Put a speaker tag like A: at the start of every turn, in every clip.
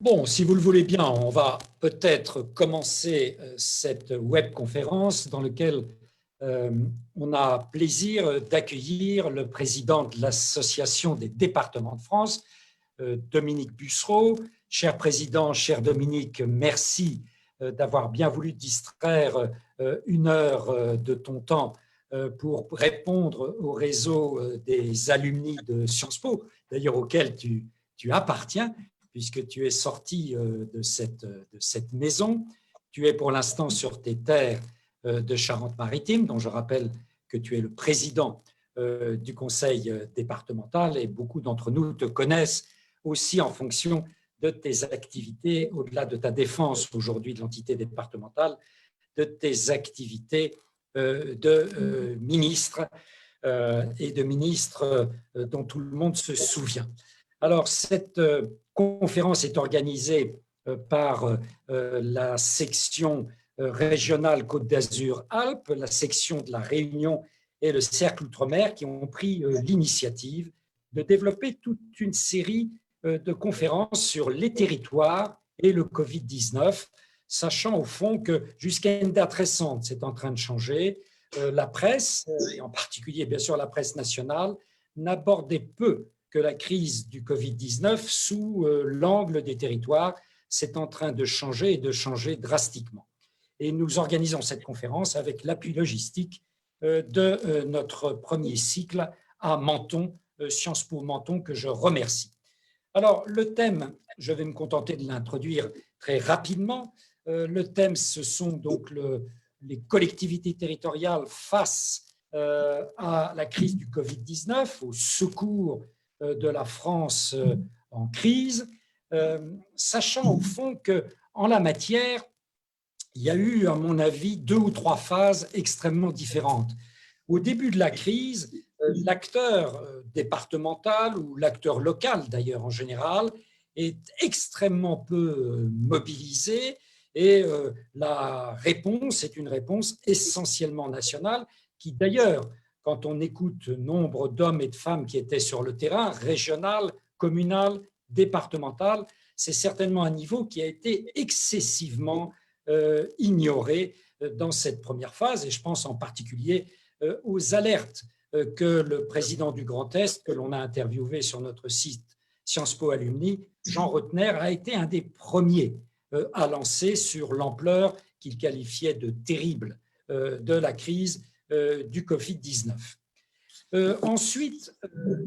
A: Bon, si vous le voulez bien, on va peut-être commencer cette webconférence dans laquelle euh, on a plaisir d'accueillir le président de l'Association des départements de France, Dominique Bussereau. Cher président, cher Dominique, merci d'avoir bien voulu distraire une heure de ton temps pour répondre au réseau des alumni de Sciences Po, d'ailleurs auquel tu appartiens, puisque tu es sorti de cette maison. Tu es pour l'instant sur tes terres de Charente-Maritime, dont je rappelle que tu es le président du conseil départemental, et beaucoup d'entre nous te connaissent aussi en fonction de tes activités, au-delà de ta défense aujourd'hui de l'entité départementale, de tes activités de ministre et de ministre dont tout le monde se souvient. Alors, cette conférence est organisée par la section régionale Côte d'Azur-Alpes, la section de la Réunion et le Cercle Outre-mer qui ont pris l'initiative de développer toute une série de conférences sur les territoires et le Covid-19, sachant au fond que jusqu'à une date récente, c'est en train de changer, la presse, et en particulier bien sûr la presse nationale, n'abordait peu que la crise du Covid-19 sous l'angle des territoires. C'est en train de changer et de changer drastiquement. Et nous organisons cette conférence avec l'appui logistique de notre premier cycle à Menton, Sciences Po Menton, que je remercie. Alors, le thème, je vais me contenter de l'introduire très rapidement. Le thème, ce sont donc les collectivités territoriales face à la crise du Covid-19, au secours de la France en crise, sachant au fond qu'en la matière, il y a eu, à mon avis, 2 ou 3 phases extrêmement différentes. Au début de la crise, l'acteur départemental ou l'acteur local d'ailleurs en général est extrêmement peu mobilisé et la réponse est une réponse essentiellement nationale qui d'ailleurs, quand on écoute nombre d'hommes et de femmes qui étaient sur le terrain, régional, communal, départemental, c'est certainement un niveau qui a été excessivement ignoré dans cette première phase et je pense en particulier aux alertes que le président du Grand Est, que l'on a interviewé sur notre site Sciences Po Alumni, Jean Rotner, a été un des premiers à lancer sur l'ampleur qu'il qualifiait de terrible de la crise du Covid-19. Ensuite,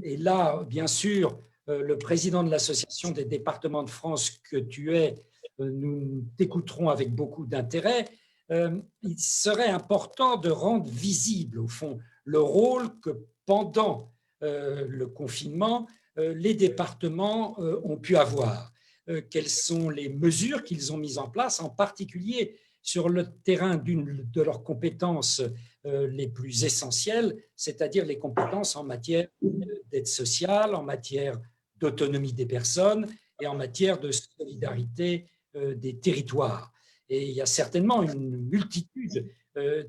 A: et là, bien sûr, le président de l'Association des départements de France que tu es, nous t'écouterons avec beaucoup d'intérêt, il serait important de rendre visible, au fond, le rôle que pendant le confinement, les départements ont pu avoir. Quelles sont les mesures qu'ils ont mises en place, en particulier sur le terrain d'une de leurs compétences les plus essentielles, c'est-à-dire les compétences en matière d'aide sociale, en matière d'autonomie des personnes et en matière de solidarité des territoires. Et il y a certainement une multitude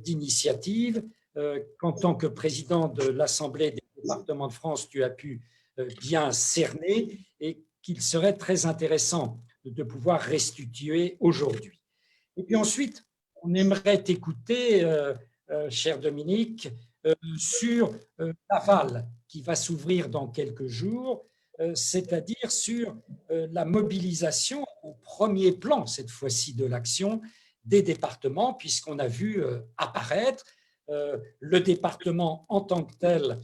A: d'initiatives qu'en tant que président de l'Assemblée des départements de France, tu as pu bien cerner et qu'il serait très intéressant de pouvoir restituer aujourd'hui. Et puis ensuite, on aimerait t'écouter, cher Dominique, sur l'aval qui va s'ouvrir dans quelques jours, c'est-à-dire sur la mobilisation au premier plan, cette fois-ci, de l'action des départements, puisqu'on a vu apparaître le département en tant que tel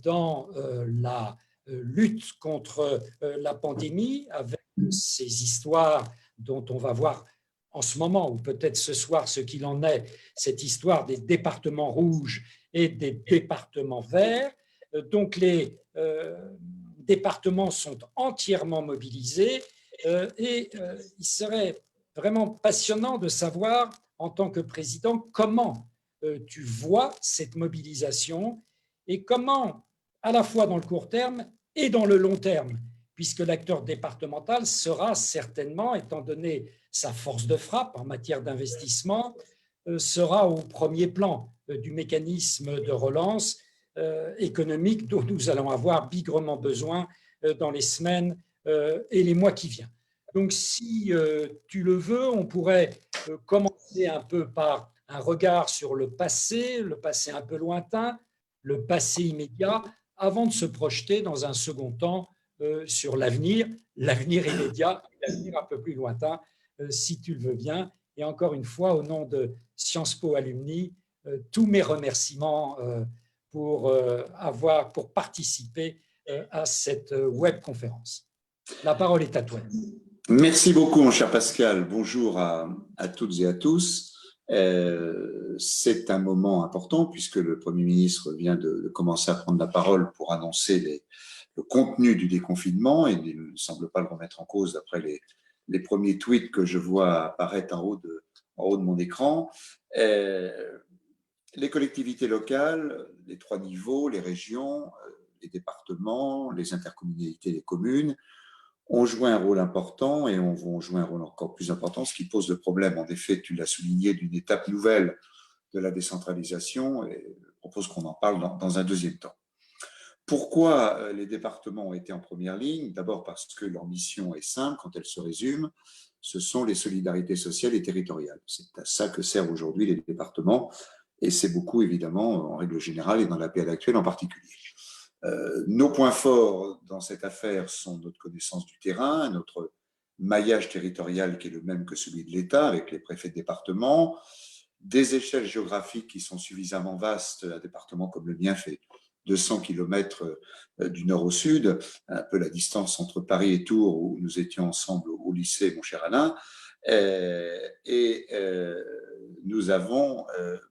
A: dans la lutte contre la pandémie, avec ces histoires dont on va voir en ce moment, ou peut-être ce soir, ce qu'il en est, cette histoire des départements rouges et des départements verts. Donc les départements sont entièrement mobilisés et il serait vraiment passionnant de savoir, en tant que président, comment tu vois cette mobilisation et comment, à la fois dans le court terme et dans le long terme, puisque l'acteur départemental sera certainement, étant donné sa force de frappe en matière d'investissement, sera au premier plan du mécanisme de relance économique dont nous allons avoir bigrement besoin dans les semaines et les mois qui viennent. Donc, si tu le veux, on pourrait commencer un peu par un regard sur le passé un peu lointain, le passé immédiat, avant de se projeter dans un second temps sur l'avenir immédiat, l'avenir un peu plus lointain, si tu le veux bien. Et encore une fois, au nom de Sciences Po Alumni, tous mes remerciements pour participer à cette webconférence. La parole est à toi.
B: Merci beaucoup, mon cher Pascal. Bonjour à toutes et à tous. C'est un moment important puisque le Premier ministre vient de commencer à prendre la parole pour annoncer le contenu du déconfinement, et il ne semble pas le remettre en cause d'après les premiers tweets que je vois apparaître en haut de mon écran. Les collectivités locales, les 3 niveaux, les régions, les départements, les intercommunalités, les communes, ont joué un rôle important et vont jouer un rôle encore plus important, ce qui pose le problème, en effet, tu l'as souligné, d'une étape nouvelle de la décentralisation, et je propose qu'on en parle dans un deuxième temps. Pourquoi les départements ont été en première ligne? D'abord parce que leur mission est simple, quand elle se résume, ce sont les solidarités sociales et territoriales. C'est à ça que servent aujourd'hui les départements, et c'est beaucoup, évidemment, en règle générale, et dans la période actuelle en particulier. Nos points forts dans cette affaire sont notre connaissance du terrain, notre maillage territorial qui est le même que celui de l'État avec les préfets de département, des échelles géographiques qui sont suffisamment vastes. Un département comme le mien fait 200 km du nord au sud, un peu la distance entre Paris et Tours où nous étions ensemble au lycée, mon cher Alain. Nous avons,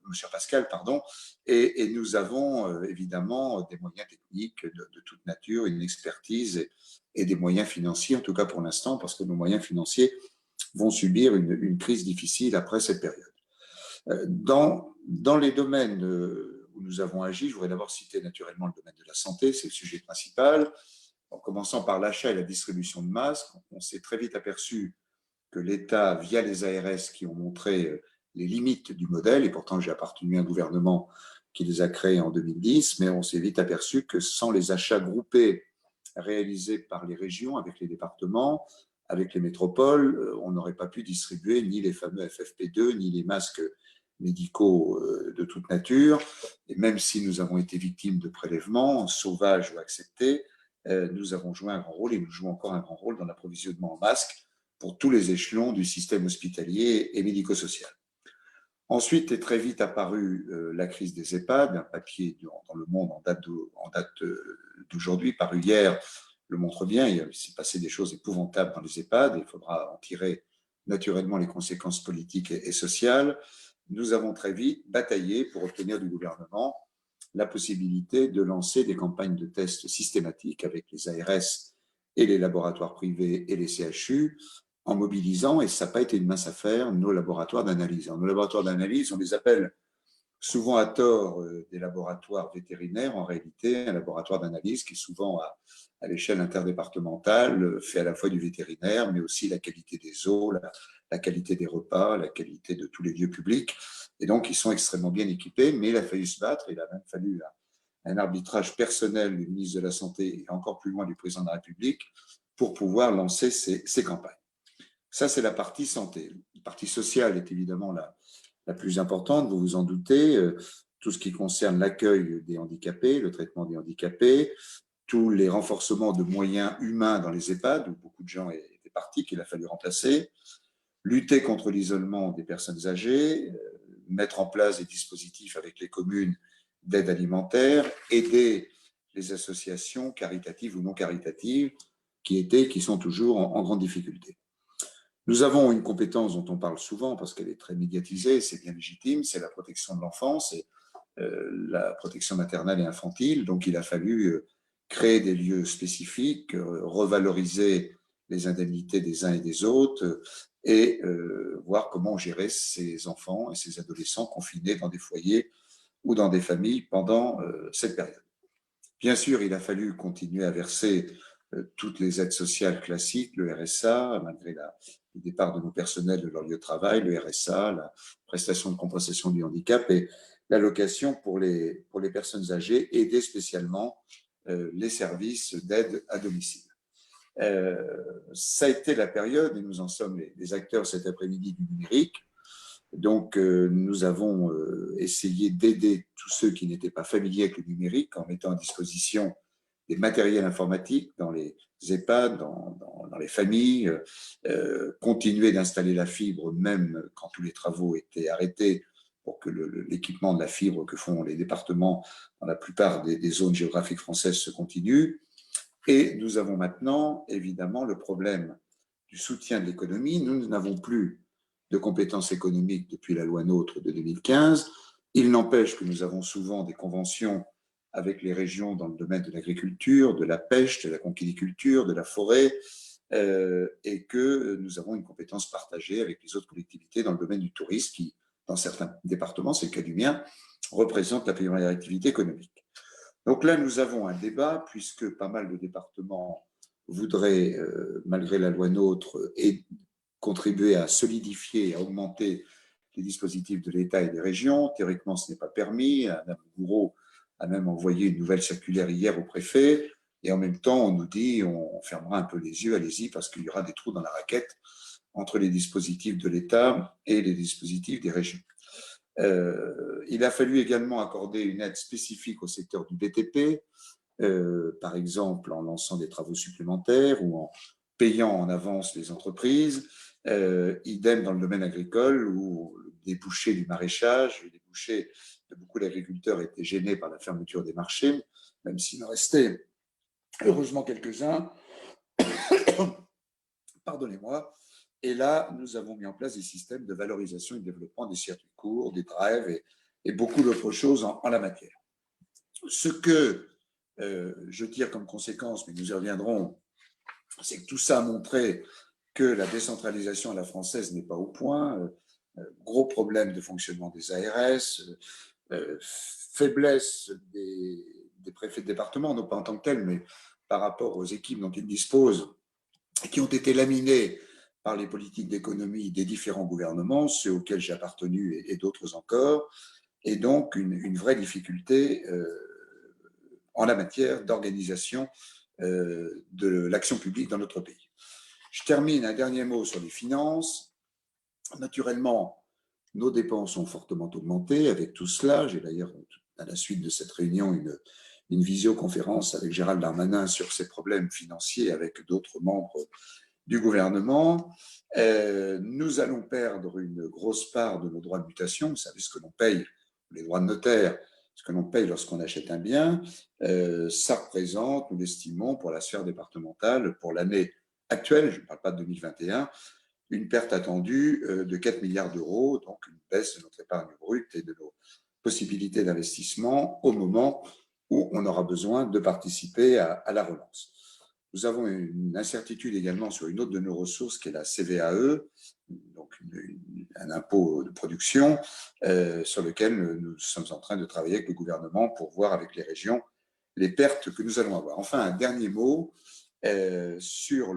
B: mon cher Pascal, pardon, et nous avons évidemment des moyens techniques de toute nature, une expertise et des moyens financiers, en tout cas pour l'instant, parce que nos moyens financiers vont subir une crise difficile après cette période. Dans les domaines où nous avons agi, je voudrais d'abord citer naturellement le domaine de la santé, c'est le sujet principal. En commençant par l'achat et la distribution de masques, on s'est très vite aperçu que l'État, via les ARS qui ont montré les limites du modèle, et pourtant j'ai appartenu à un gouvernement qui les a créés en 2010, mais on s'est vite aperçu que sans les achats groupés réalisés par les régions, avec les départements, avec les métropoles, on n'aurait pas pu distribuer ni les fameux FFP2, ni les masques médicaux de toute nature. Et même si nous avons été victimes de prélèvements, sauvages ou acceptés, nous avons joué un grand rôle et nous jouons encore un grand rôle dans l'approvisionnement en masques pour tous les échelons du système hospitalier et médico-social. Ensuite est très vite apparue la crise des EHPAD. Un papier dans Le Monde en date d'aujourd'hui, paru hier, le montre bien. Il s'est passé des choses épouvantables dans les EHPAD et il faudra en tirer naturellement les conséquences politiques et sociales. Nous avons très vite bataillé pour obtenir du gouvernement la possibilité de lancer des campagnes de tests systématiques avec les ARS et les laboratoires privés et les CHU, en mobilisant, et ça n'a pas été une mince affaire, nos laboratoires d'analyse. Nos laboratoires d'analyse, on les appelle souvent à tort des laboratoires vétérinaires. En réalité, un laboratoire d'analyse qui souvent à l'échelle interdépartementale fait à la fois du vétérinaire, mais aussi la qualité des eaux, la qualité des repas, la qualité de tous les lieux publics. Et donc, ils sont extrêmement bien équipés, mais il a fallu se battre. Il a même fallu un arbitrage personnel du ministre de la Santé et encore plus loin du président de la République pour pouvoir lancer ces campagnes. Ça, c'est la partie santé. La partie sociale est évidemment la plus importante, vous vous en doutez. Tout ce qui concerne l'accueil des handicapés, le traitement des handicapés, tous les renforcements de moyens humains dans les EHPAD, où beaucoup de gens étaient partis, qu'il a fallu remplacer, lutter contre l'isolement des personnes âgées, mettre en place des dispositifs avec les communes d'aide alimentaire, aider les associations caritatives ou non caritatives qui sont toujours en grande difficulté. Nous avons une compétence dont on parle souvent parce qu'elle est très médiatisée, c'est bien légitime, c'est la protection de l'enfance et la protection maternelle et infantile. Donc, il a fallu créer des lieux spécifiques, revaloriser les indemnités des uns et des autres et voir comment gérer ces enfants et ces adolescents confinés dans des foyers ou dans des familles pendant cette période. Bien sûr, il a fallu continuer à verser toutes les aides sociales classiques, le RSA, malgré le départ de nos personnels de leur lieu de travail, le RSA, la prestation de compensation du handicap et l'allocation pour les personnes âgées, aider spécialement les services d'aide à domicile. Ça a été la période, et nous en sommes les acteurs cet après-midi du numérique. Donc, nous avons essayé d'aider tous ceux qui n'étaient pas familiers avec le numérique en mettant à disposition des matériels informatiques dans les EHPAD, dans les familles, continuer d'installer la fibre même quand tous les travaux étaient arrêtés pour que l'équipement de la fibre que font les départements dans la plupart des zones géographiques françaises se continue. Et nous avons maintenant, évidemment, le problème du soutien de l'économie. Nous n'avons plus de compétences économiques depuis la loi NOTRe de 2015. Il n'empêche que nous avons souvent des conventions avec les régions dans le domaine de l'agriculture, de la pêche, de la conchyliculture, de la forêt, et que nous avons une compétence partagée avec les autres collectivités dans le domaine du tourisme qui, dans certains départements, c'est le cas du mien, représente la première activité économique. Donc là, nous avons un débat puisque pas mal de départements voudraient, malgré la loi NOTRe, et contribuer à solidifier et à augmenter les dispositifs de l'État et des régions. Théoriquement, ce n'est pas permis. Madame Gouraud a même envoyé une nouvelle circulaire hier au préfet. Et en même temps, on nous dit on fermera un peu les yeux, allez-y, parce qu'il y aura des trous dans la raquette entre les dispositifs de l'État et les dispositifs des régions. Il a fallu également accorder une aide spécifique au secteur du BTP, par exemple en lançant des travaux supplémentaires ou en payant en avance les entreprises. Idem dans le domaine agricole où le débouché du maraîchage, le débouché de beaucoup d'agriculteurs étaient gênés par la fermeture des marchés, même s'il en restait heureusement quelques-uns. Pardonnez-moi. Et là, nous avons mis en place des systèmes de valorisation et de développement des circuits courts, des drives et beaucoup d'autres choses en la matière. Ce que je tire comme conséquence, mais nous y reviendrons, c'est que tout ça a montré que la décentralisation à la française n'est pas au point. Gros problème de fonctionnement des ARS, faiblesse des préfets de département, non pas en tant que tels, mais par rapport aux équipes dont ils disposent, qui ont été laminées par les politiques d'économie des différents gouvernements, ceux auxquels j'ai appartenu et d'autres encore, et donc une vraie difficulté en la matière d'organisation de l'action publique dans notre pays. Je termine un dernier mot sur les finances. Naturellement, nos dépenses ont fortement augmenté avec tout cela. J'ai d'ailleurs, à la suite de cette réunion, une visioconférence avec Gérald Darmanin sur ces problèmes financiers avec d'autres membres du gouvernement. Nous allons perdre une grosse part de nos droits de mutation. Vous savez ce que l'on paye, les droits de notaire, ce que l'on paye lorsqu'on achète un bien. Ça représente, nous l'estimons, pour la sphère départementale, pour l'année actuelle, je ne parle pas de 2021, une perte attendue de 4 milliards d'euros, donc une baisse de notre épargne brute et de nos possibilités d'investissement au moment où on aura besoin de participer à la relance. Nous avons une incertitude également sur une autre de nos ressources qui est la CVAE, donc un impôt de production sur lequel nous sommes en train de travailler avec le gouvernement pour voir avec les régions les pertes que nous allons avoir. Enfin, un dernier mot sur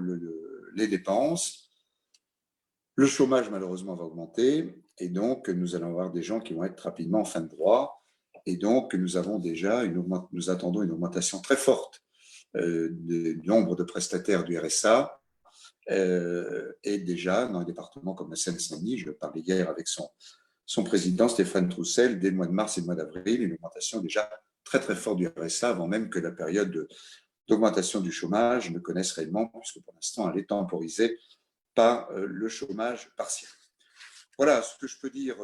B: les dépenses. Le chômage, malheureusement, va augmenter et donc nous allons avoir des gens qui vont être rapidement en fin de droit. Et donc, nous attendons une augmentation très forte du nombre de prestataires du RSA. Et déjà, dans un département comme la Seine-Saint-Denis, je parlais hier avec son président, Stéphane Troussel, dès le mois de mars et le mois d'avril, une augmentation déjà très, très forte du RSA, avant même que la période d'augmentation du chômage ne connaisse réellement, puisque pour l'instant, elle est temporisée par le chômage partiel. Voilà ce que je peux dire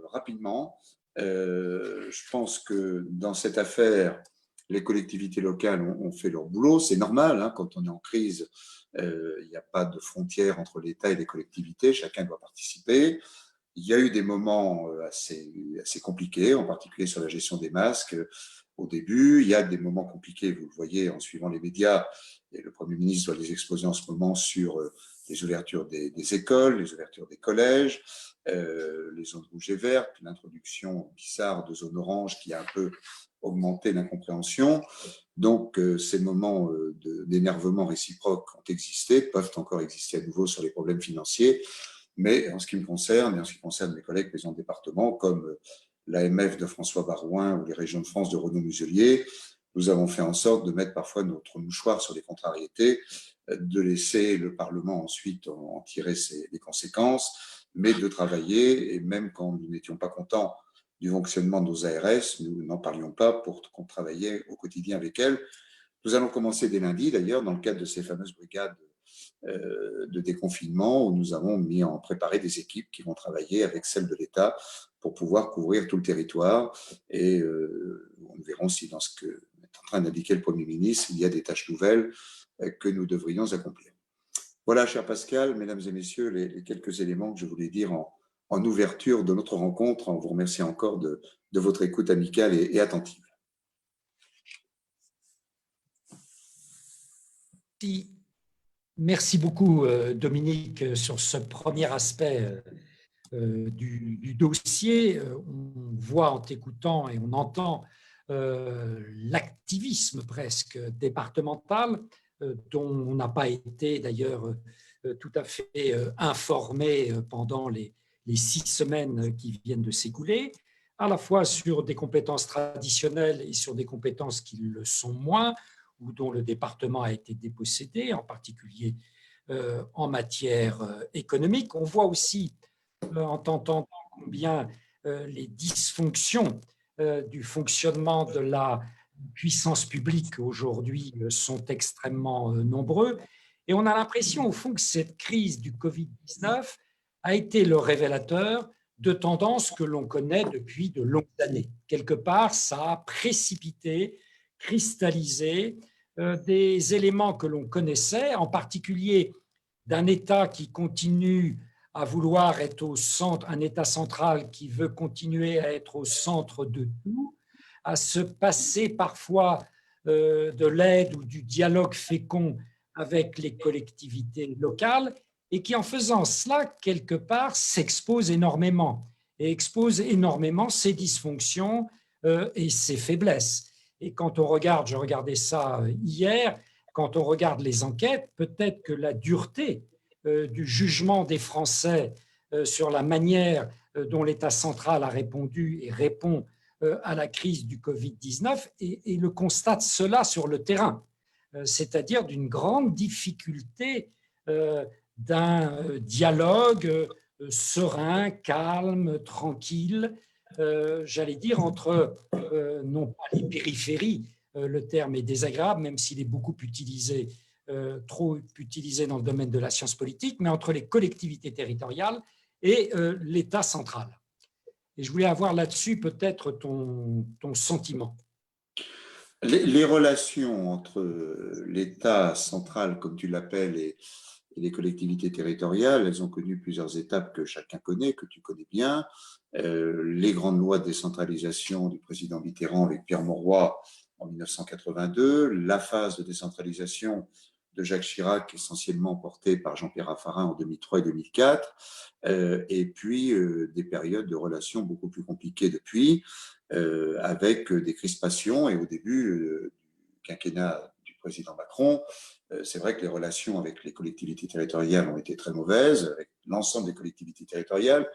B: rapidement. Je pense que dans cette affaire, les collectivités locales ont fait leur boulot. C'est normal, hein, quand on est en crise, il n'y a pas de frontière entre l'État et les collectivités. Chacun doit participer. Il y a eu des moments assez compliqués, en particulier sur la gestion des masques au début. Il y a des moments compliqués, vous le voyez en suivant les médias, et le Premier ministre doit les exposer en ce moment sur les ouvertures des écoles, les ouvertures des collèges, les zones rouges et vertes, l'introduction bizarre de zones oranges qui a un peu augmenté l'incompréhension. Donc, ces moments d'énervement réciproque ont existé, peuvent encore exister à nouveau sur les problèmes financiers. Mais en ce qui me concerne, et en ce qui concerne mes collègues présidents de département, comme l'AMF de François Barouin ou les régions de France de Renaud Muselier, nous avons fait en sorte de mettre parfois notre mouchoir sur les contrariétés, de laisser le Parlement ensuite en tirer les conséquences, mais de travailler, et même quand nous n'étions pas contents du fonctionnement de nos ARS, nous n'en parlions pas pour qu'on travaillait au quotidien avec elles. Nous allons commencer dès lundi, d'ailleurs, dans le cadre de ces fameuses brigades de déconfinement, où nous avons préparé des équipes qui vont travailler avec celles de l'État pour pouvoir couvrir tout le territoire. Et nous verrons si dans ce que est en train d'indiquer le Premier ministre, il y a des tâches nouvelles que nous devrions accomplir. Voilà, cher Pascal, mesdames et messieurs, les quelques éléments que je voulais dire en ouverture de notre rencontre, en vous remerciant encore de votre écoute amicale et attentive.
A: Merci beaucoup, Dominique, sur ce premier aspect du dossier. On voit en t'écoutant et on entend l'activisme presque départemental, dont on n'a pas été d'ailleurs tout à fait informé pendant les 6 semaines qui viennent de s'écouler, à la fois sur des compétences traditionnelles et sur des compétences qui le sont moins, ou dont le département a été dépossédé, en particulier en matière économique. On voit aussi, en t'entendant, combien les dysfonctions du fonctionnement de la puissance publique aujourd'hui sont extrêmement nombreux. Et on a l'impression, au fond, que cette crise du Covid-19 a été le révélateur de tendances que l'on connaît depuis de longues années. Quelque part, ça a précipité, cristallisé des éléments que l'on connaissait, en particulier d'un État qui continue à vouloir être au centre, un État central qui veut continuer à être au centre de tout, à se passer parfois de l'aide ou du dialogue fécond avec les collectivités locales, et qui, en faisant cela, quelque part, s'expose énormément, et expose énormément ses dysfonctions et ses faiblesses. Et quand on regarde, je regardais ça hier, quand on regarde les enquêtes, peut-être que la dureté du jugement des Français sur la manière dont l'État central a répondu et répond à la crise du Covid-19 et le constate cela sur le terrain, c'est-à-dire d'une grande difficulté d'un dialogue serein, calme, tranquille, j'allais dire, entre non pas les périphéries, le terme est désagréable, même s'il est beaucoup utilisé, trop utilisé dans le domaine de la science politique, mais entre les collectivités territoriales et l'État central. Et je voulais avoir là-dessus peut-être ton sentiment.
B: Les relations entre l'État central, comme tu l'appelles, et les collectivités territoriales, elles ont connu plusieurs étapes que chacun connaît, que tu connais bien. Les grandes lois de décentralisation du président Mitterrand avec Pierre Mauroy en 1982, la phase de décentralisation de Jacques Chirac, essentiellement portée par Jean-Pierre Raffarin en 2003 et 2004, et puis des périodes de relations beaucoup plus compliquées depuis, avec des crispations, et au début du quinquennat du président Macron, c'est vrai que les relations avec les collectivités territoriales ont été très mauvaises, avec l'ensemble des collectivités territoriales,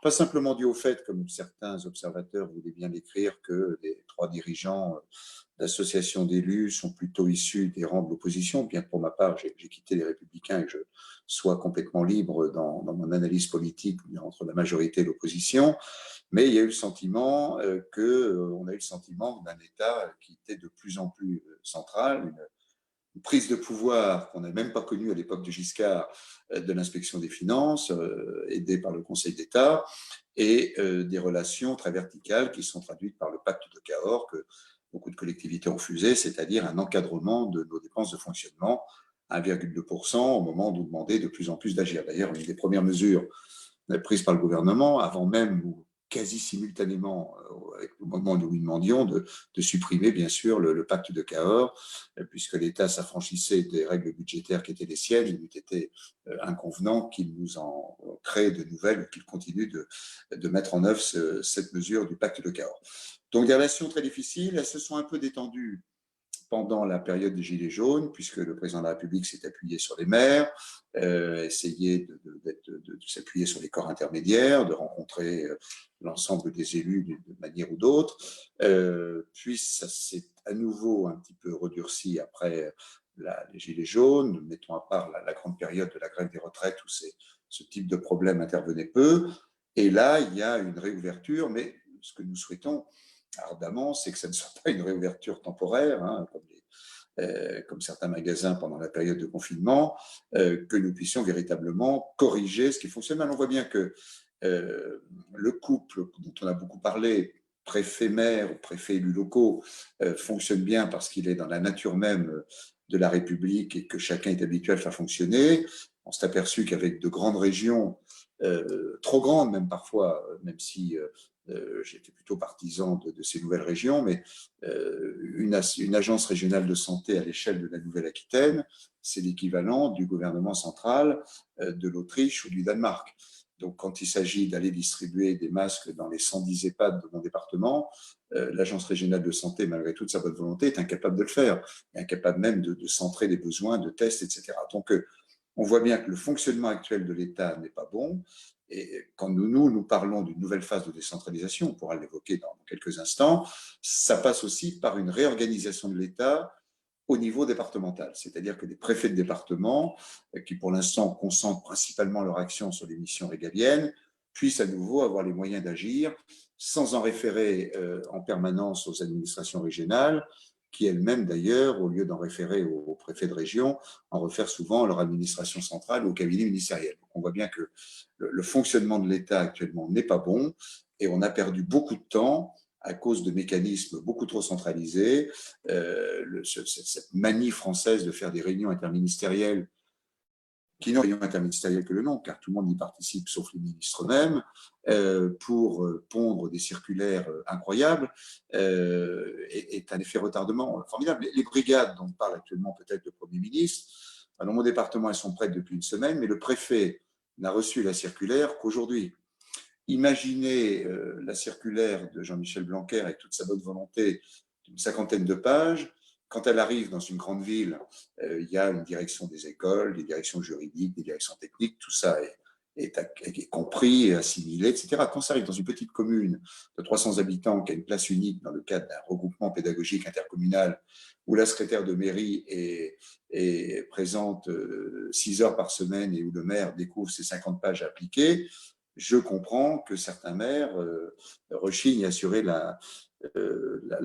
B: pas simplement dû au fait, comme certains observateurs voulaient bien l'écrire, que les 3 dirigeants d'associations d'élus sont plutôt issus des rangs de l'opposition, bien que pour ma part, j'ai quitté les Républicains et que je sois complètement libre dans mon analyse politique entre la majorité et l'opposition. Mais il y a eu le sentiment on a eu le sentiment d'un État qui était de plus en plus central, une prise de pouvoir qu'on n'a même pas connue à l'époque de Giscard de l'inspection des finances, aidée par le Conseil d'État, et des relations très verticales qui sont traduites par le pacte de Cahors que beaucoup de collectivités ont refusé, c'est-à-dire un encadrement de nos dépenses de fonctionnement, 1,2%, au moment où nous demandait de plus en plus d'agir. D'ailleurs, une des premières mesures prises par le gouvernement, avant même ou quasi simultanément au moment où nous lui demandions de supprimer, bien sûr, le pacte de Cahors, puisque l'État s'affranchissait des règles budgétaires qui étaient les siennes. Il eût été inconvenant qu'il nous en crée de nouvelles, qu'il continue de mettre en œuvre cette mesure du pacte de Cahors. Donc, des relations très difficiles, elles se sont un peu détendues pendant la période des Gilets jaunes, puisque le président de la République s'est appuyé sur les maires, essayé de s'appuyer sur les corps intermédiaires, de rencontrer l'ensemble des élus de manière ou d'autre. Puis ça s'est à nouveau un petit peu redurci après les Gilets jaunes, mettons à part la grande période de la grève des retraites où ce type de problème intervenait peu. Et là, il y a une réouverture, mais ce que nous souhaitons ardemment, c'est que ça ne soit pas une réouverture temporaire, hein, comme certains magasins pendant la période de confinement, que nous puissions véritablement corriger ce qui fonctionne mal. On voit bien que le couple dont on a beaucoup parlé, préfet-maire ou préfet-élus locaux, fonctionne bien parce qu'il est dans la nature même de la République et que chacun est habitué à le faire fonctionner. On s'est aperçu qu'avec de grandes régions, trop grandes même parfois, même si j'étais plutôt partisan de ces nouvelles régions, mais une agence régionale de santé à l'échelle de la Nouvelle-Aquitaine, c'est l'équivalent du gouvernement central de l'Autriche ou du Danemark. Donc, quand il s'agit d'aller distribuer des masques dans les 110 EHPAD de mon département, l'agence régionale de santé, malgré toute sa bonne volonté, est incapable de le faire, est incapable même de centrer les besoins de tests, etc. Donc, on voit bien que le fonctionnement actuel de l'État n'est pas bon. Et quand nous parlons d'une nouvelle phase de décentralisation, on pourra l'évoquer dans quelques instants, ça passe aussi par une réorganisation de l'État au niveau départemental. C'est-à-dire que les préfets de département, qui pour l'instant concentrent principalement leur action sur les missions régaliennes, puissent à nouveau avoir les moyens d'agir sans en référer en permanence aux administrations régionales, qui elles-mêmes d'ailleurs, au lieu d'en référer aux préfets de région, en réfèrent souvent à leur administration centrale ou au cabinet ministériel. Donc on voit bien que le fonctionnement de l'État actuellement n'est pas bon et on a perdu beaucoup de temps à cause de mécanismes beaucoup trop centralisés. Cette manie française de faire des réunions interministérielles qui n'ont réunion interministérielle que le nom, car tout le monde y participe, sauf les ministres eux-mêmes, pour pondre des circulaires incroyables, est un effet retardement formidable. Les brigades dont parle actuellement peut-être le Premier ministre, dans mon département, elles sont prêtes depuis une semaine, mais le préfet n'a reçu la circulaire qu'aujourd'hui. Imaginez la circulaire de Jean-Michel Blanquer avec toute sa bonne volonté d'une 50aine de pages. Quand elle arrive dans une grande ville, il y a une direction des écoles, des directions juridiques, des directions techniques, tout ça est compris, assimilé, etc. Quand ça arrive dans une petite commune de 300 habitants qui a une place unique dans le cadre d'un regroupement pédagogique intercommunal où la secrétaire de mairie est présente 6 heures par semaine et où le maire découvre ses 50 pages à appliquer, je comprends que certains maires rechignent à assurer la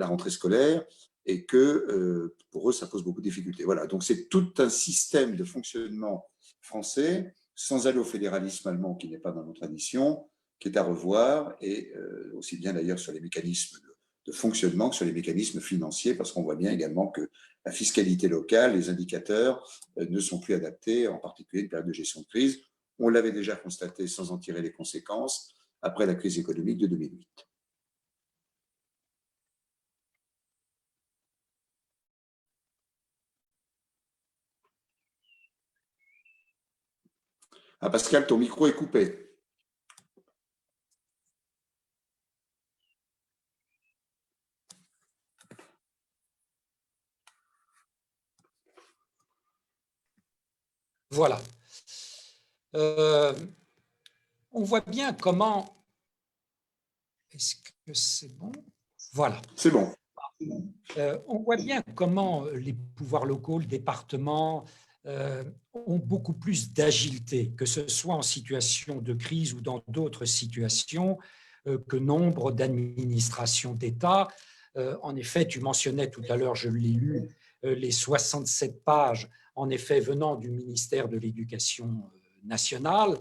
B: rentrée scolaire et que pour eux, ça pose beaucoup de difficultés. Voilà, donc c'est tout un système de fonctionnement français, sans aller au fédéralisme allemand qui n'est pas dans nos traditions, qui est à revoir, et aussi bien d'ailleurs sur les mécanismes de fonctionnement que sur les mécanismes financiers, parce qu'on voit bien également que la fiscalité locale, les indicateurs ne sont plus adaptés, en particulier une période de gestion de crise. On l'avait déjà constaté sans en tirer les conséquences après la crise économique de 2008. Ah, Pascal, ton micro est coupé.
A: Voilà. On voit bien comment… Est-ce que c'est bon? Voilà.
B: C'est bon.
A: On voit bien comment les pouvoirs locaux, le département, ont beaucoup plus d'agilité, que ce soit en situation de crise ou dans d'autres situations, que nombre d'administrations d'État. En effet, tu mentionnais tout à l'heure, je l'ai lu, les 67 pages, en effet, venant du ministère de l'Éducation nationale.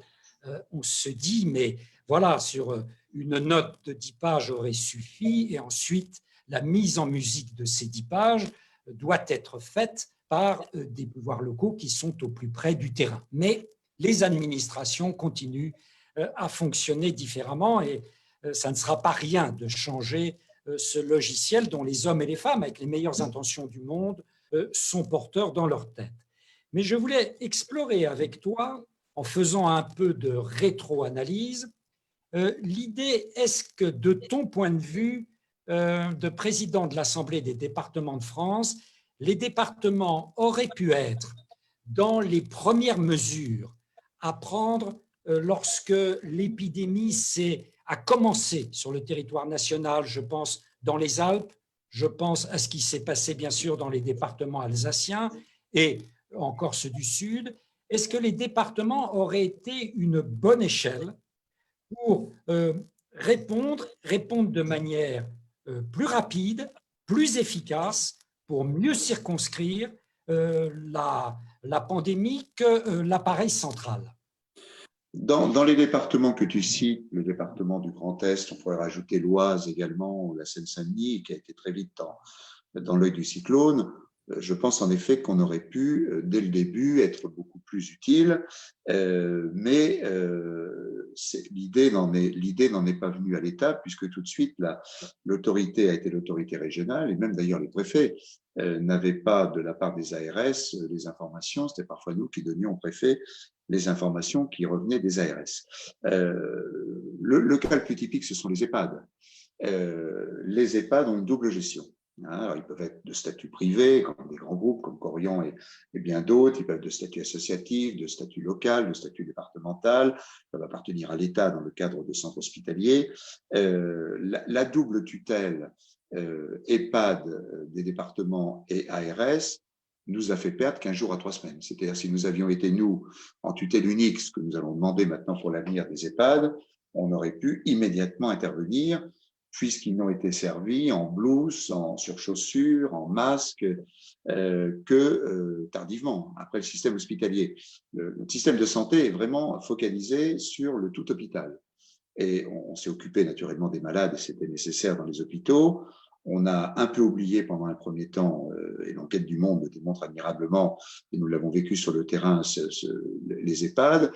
A: On se dit, mais voilà, sur une note de 10 pages aurait suffi, et ensuite, la mise en musique de ces 10 pages doit être faite par des pouvoirs locaux qui sont au plus près du terrain. Mais les administrations continuent à fonctionner différemment et ça ne sera pas rien de changer ce logiciel dont les hommes et les femmes, avec les meilleures intentions du monde, sont porteurs dans leur tête. Mais je voulais explorer avec toi, en faisant un peu de rétro-analyse, l'idée, est-ce que de ton point de vue, de président de l'Assemblée des départements de France, les départements auraient pu être dans les premières mesures à prendre lorsque l'épidémie a commencé sur le territoire national, je pense dans les Alpes, je pense à ce qui s'est passé bien sûr dans les départements alsaciens et en Corse du Sud. Est-ce que les départements auraient été une bonne échelle pour répondre de manière plus rapide, plus efficace, pour mieux circonscrire la pandémie que l'appareil central?
B: Dans les départements que tu cites, le département du Grand Est, on pourrait rajouter l'Oise également, ou la Seine-Saint-Denis, qui a été très vite dans l'œil du cyclone. Je pense en effet qu'on aurait pu, dès le début, être beaucoup plus utile, mais l'idée n'en est pas venue à l'État, puisque tout de suite, l'autorité a été l'autorité régionale, et même d'ailleurs les préfets n'avaient pas, de la part des ARS, les informations. C'était parfois nous qui donnions aux préfets les informations qui revenaient des ARS. Le cas le plus typique, ce sont les EHPAD. Les EHPAD ont une double gestion. Alors, ils peuvent être de statut privé, comme des grands groupes comme Corian et bien d'autres. Ils peuvent être de statut associatif, de statut local, de statut départemental. Ils peuvent appartenir à l'État dans le cadre de centres hospitaliers. La double tutelle EHPAD des départements et ARS nous a fait perdre 15 jours à 3 semaines. C'est-à-dire, si nous avions été, nous, en tutelle unique, ce que nous allons demander maintenant pour l'avenir des EHPAD, on aurait pu immédiatement intervenir, puisqu'ils n'ont été servis en blouse, en surchaussures, en masque, que tardivement, après le système hospitalier. Le système de santé est vraiment focalisé sur le tout hôpital. Et on s'est occupé naturellement des malades, et c'était nécessaire dans les hôpitaux. On a un peu oublié pendant un premier temps, et l'enquête du Monde le démontre admirablement, et nous l'avons vécu sur le terrain, les EHPAD.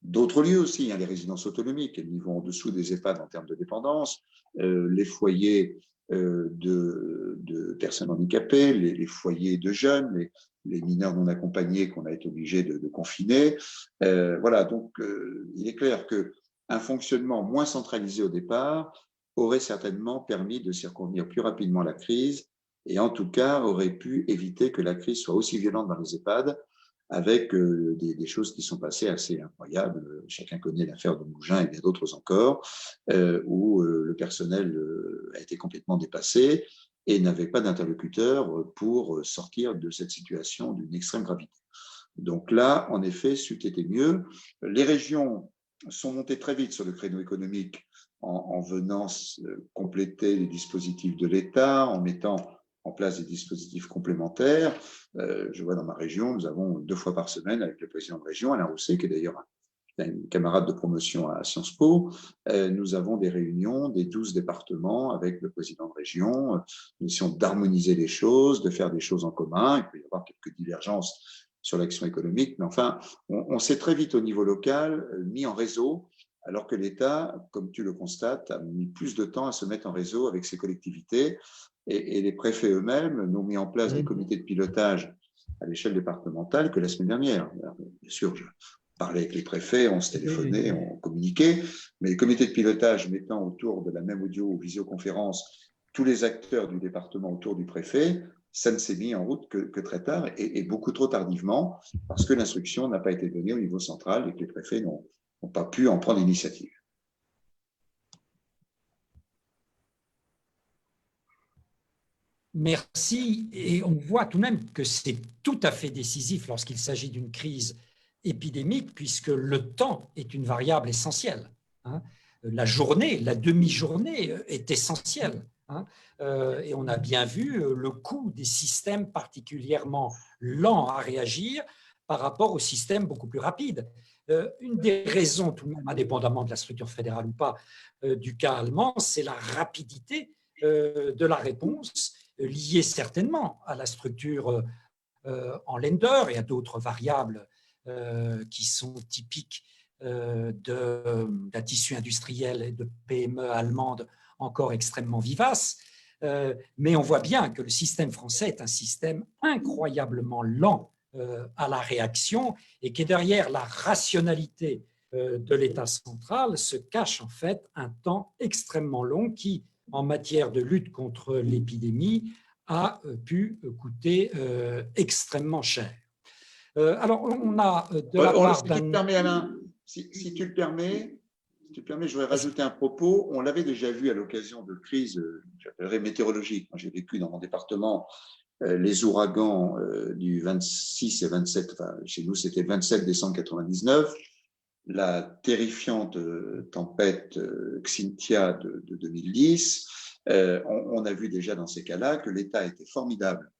B: D'autres lieux aussi, les résidences autonomiques, elles niveau en dessous des EHPAD en termes de dépendance, les foyers de personnes handicapées, les foyers de jeunes, les mineurs non accompagnés qu'on a été obligés de confiner. Voilà, donc il est clair qu'un fonctionnement moins centralisé au départ aurait certainement permis de circonvenir plus rapidement la crise et en tout cas aurait pu éviter que la crise soit aussi violente dans les EHPAD, avec des choses qui sont passées assez incroyables. Chacun connaît l'affaire de Mougins et bien d'autres encore, où le personnel a été complètement dépassé et n'avait pas d'interlocuteur pour sortir de cette situation d'une extrême gravité. Donc là, en effet, c'eût été mieux. Les régions sont montées très vite sur le créneau économique en venant compléter les dispositifs de l'État, en mettant en place des dispositifs complémentaires. Je vois dans ma région, nous avons 2 fois par semaine avec le président de région, Alain Rousset, qui est d'ailleurs un camarade de promotion à Sciences Po, nous avons des réunions des 12 départements avec le président de région, une mission d'harmoniser les choses, de faire des choses en commun. Il peut y avoir quelques divergences sur l'action économique, mais enfin, on s'est très vite au niveau local mis en réseau, alors que l'État, comme tu le constates, a mis plus de temps à se mettre en réseau avec ses collectivités, et les préfets eux-mêmes n'ont mis en place des comités de pilotage à l'échelle départementale que la semaine dernière. Alors, bien sûr, je parlais avec les préfets, on se téléphonait, on communiquait, mais les comités de pilotage mettant autour de la même audio ou visioconférence tous les acteurs du département autour du préfet, ça ne s'est mis en route que très tard et beaucoup trop tardivement, parce que l'instruction n'a pas été donnée au niveau central et que les préfets n'ont pas pu en prendre l'initiative.
A: Merci. Et on voit tout de même que c'est tout à fait décisif lorsqu'il s'agit d'une crise épidémique, puisque le temps est une variable essentielle. La journée, la demi-journée est essentielle. Et on a bien vu le coût des systèmes particulièrement lents à réagir par rapport aux systèmes beaucoup plus rapides. Une des raisons, tout de même, indépendamment de la structure fédérale ou pas, du cas allemand, c'est la rapidité de la réponse, liée certainement à la structure en Länder et à d'autres variables qui sont typiques d'un tissu industriel et de PME allemande encore extrêmement vivace. Mais on voit bien que le système français est un système incroyablement lent à la réaction et que derrière la rationalité de l'État central se cache en fait un temps extrêmement long qui, en matière de lutte contre l'épidémie, a pu coûter extrêmement cher. Alors, on a de la part
B: si tu le permets, Alain, si tu le permets, je voudrais rajouter un propos. On l'avait déjà vu à l'occasion de crises, j'appellerais météorologiques. Moi, j'ai vécu dans mon département les ouragans du 26 et 27, enfin, chez nous, c'était le 27 décembre 99, la terrifiante tempête Xynthia de 2010. On a vu déjà dans ces cas-là que l'État était formidable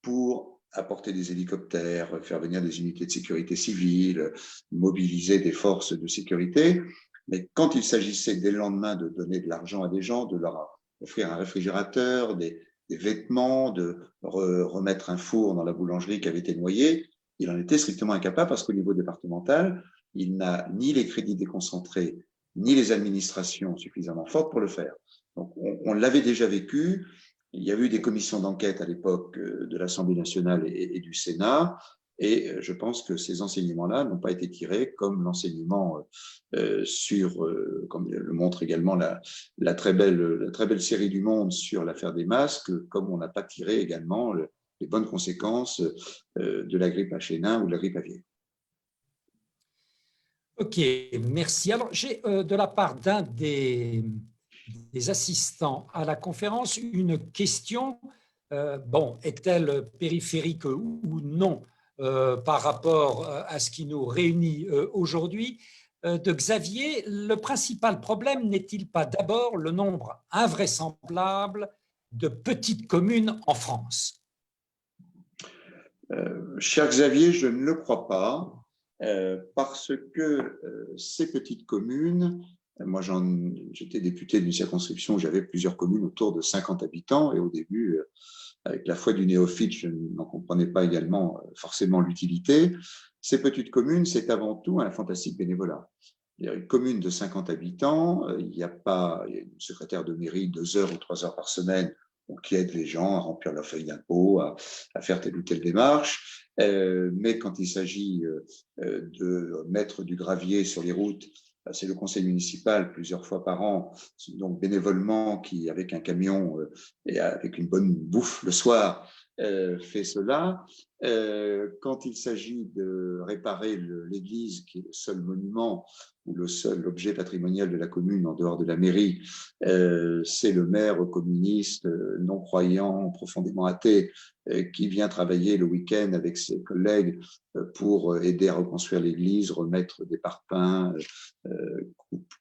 B: pour apporter des hélicoptères, faire venir des unités de sécurité civile, mobiliser des forces de sécurité. Mais quand il s'agissait dès le lendemain de donner de l'argent à des gens, de leur offrir un réfrigérateur, des vêtements, de remettre un four dans la boulangerie qui avait été noyée, il en était strictement incapable parce qu'au niveau départemental, il n'a ni les crédits déconcentrés, ni les administrations suffisamment fortes pour le faire. Donc, on l'avait déjà vécu. Il y a eu des commissions d'enquête à l'époque de l'Assemblée nationale et du Sénat, et je pense que ces enseignements-là n'ont pas été tirés comme l'enseignement comme le montre également la très belle série du Monde sur l'affaire des masques, comme on n'a pas tiré également les bonnes conséquences de la grippe H1N1 ou de la grippe aviaire.
A: Ok, merci. Alors, j'ai de la part d'un des assistants à la conférence une question. Bon, est-elle périphérique ou non par rapport à ce qui nous réunit aujourd'hui? De Xavier, le principal problème n'est-il pas d'abord le nombre invraisemblable de petites communes en France?
B: Cher Xavier, je ne le crois pas, parce que ces petites communes, moi j'étais député d'une circonscription où j'avais plusieurs communes autour de 50 habitants, et au début, avec la foi du néophyte, je n'en comprenais pas également forcément l'utilité. Ces petites communes, c'est avant tout un fantastique bénévolat. Il y a une commune de 50 habitants, il y a une secrétaire de mairie 2 heures ou 3 heures par semaine qui aide les gens à remplir leur feuille d'impôt, à faire telle ou telle démarche. Mais quand il s'agit de mettre du gravier sur les routes, c'est le conseil municipal plusieurs fois par an, donc bénévolement, qui avec un camion et avec une bonne bouffe le soir fait cela. Quand il s'agit de réparer l'église, qui est le seul monument ou le seul objet patrimonial de la commune en dehors de la mairie, c'est le maire communiste, non-croyant, profondément athée, qui vient travailler le week-end avec ses collègues pour aider à reconstruire l'église, remettre des parpaings,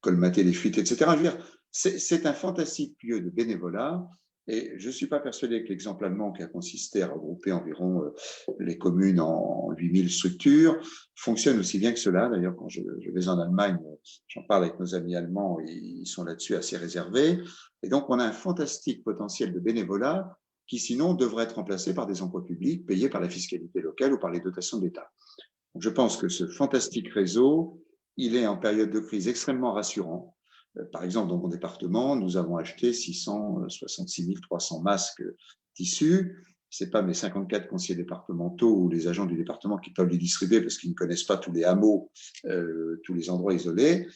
B: colmater les fuites, etc. Je veux dire, c'est un fantastique lieu de bénévolat. Et je ne suis pas persuadé que l'exemple allemand, qui a consisté à regrouper environ les communes en 8000 structures, fonctionne aussi bien que cela. D'ailleurs, quand je vais en Allemagne, j'en parle avec nos amis allemands, et ils sont là-dessus assez réservés. Et donc, on a un fantastique potentiel de bénévolat qui, sinon, devrait être remplacé par des emplois publics payés par la fiscalité locale ou par les dotations de l'État. Donc, je pense que ce fantastique réseau, il est en période de crise extrêmement rassurant. Par exemple, dans mon département, nous avons acheté 666 300 masques tissus. Ce n'est pas mes 54 conseillers départementaux ou les agents du département qui peuvent les distribuer parce qu'ils ne connaissent pas tous les hameaux, tous les endroits isolés.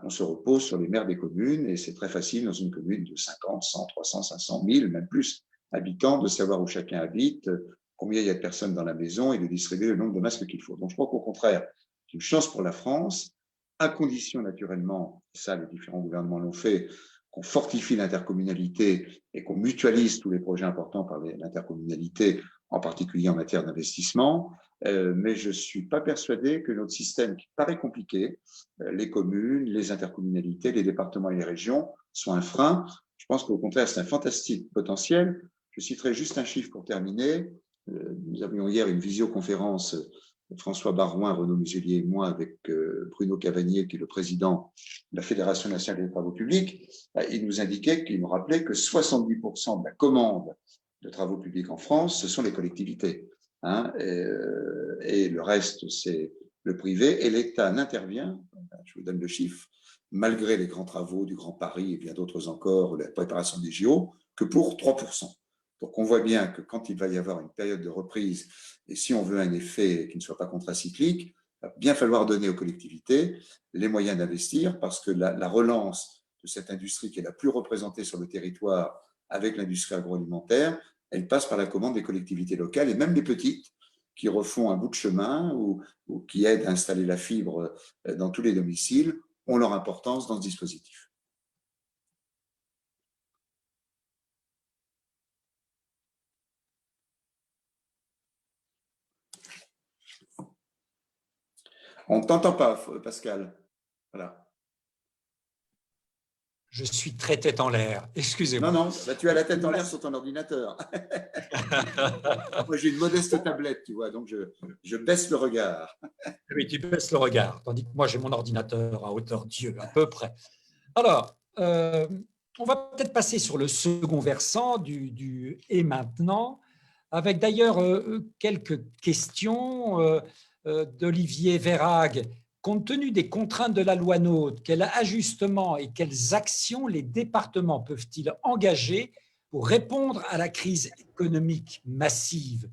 B: On se repose sur les maires des communes, et c'est très facile dans une commune de 50, 100, 300, 500 000, même plus habitants, de savoir où chacun habite, combien il y a de personnes dans la maison, et de distribuer le nombre de masques qu'il faut. Donc je crois qu'au contraire, c'est une chance pour la France, à condition naturellement, ça les différents gouvernements l'ont fait, qu'on fortifie l'intercommunalité et qu'on mutualise tous les projets importants par l'intercommunalité, en particulier en matière d'investissement. Mais je ne suis pas persuadé que notre système, qui paraît compliqué, les communes, les intercommunalités, les départements et les régions, soit un frein. Je pense qu'au contraire, c'est un fantastique potentiel. Je citerai juste un chiffre pour terminer. Nous avions hier une visioconférence, François Barouin, Renaud Muselier et moi, avec Bruno Cavagnier, qui est le président de la Fédération nationale des travaux publics. Il nous indiquait, il nous rappelait que 70% de la commande de travaux publics en France, ce sont les collectivités. Et le reste, c'est le privé. Et l'État n'intervient, je vous donne le chiffre, malgré les grands travaux du Grand Paris et bien d'autres encore, la préparation des JO, que pour 3%. Donc, on voit bien que quand il va y avoir une période de reprise, et si on veut un effet qui ne soit pas contracyclique, il va bien falloir donner aux collectivités les moyens d'investir, parce que la relance de cette industrie qui est la plus représentée sur le territoire avec l'industrie agroalimentaire elle passe par la commande des collectivités locales et même des petites qui refont un bout de chemin ou qui aident à installer la fibre dans tous les domiciles ont leur importance dans ce dispositif. On ne t'entend pas, Pascal. Voilà.
A: Je suis très tête en l'air,
B: Non,
A: excusez-moi.
B: non, bah, tu as la tête en l'air sur ton ordinateur. Moi, j'ai une modeste tablette, tu vois, donc je baisse le regard.
A: Oui, tu baisses le regard, tandis que moi j'ai mon ordinateur à hauteur d'yeux, à peu près. Alors, on va peut-être passer sur le second versant du et maintenant, avec d'ailleurs quelques questions d'Olivier Vérague. Compte tenu des contraintes de la loi NOTRe, quels ajustements et quelles actions les départements peuvent-ils engager pour répondre à la crise économique massive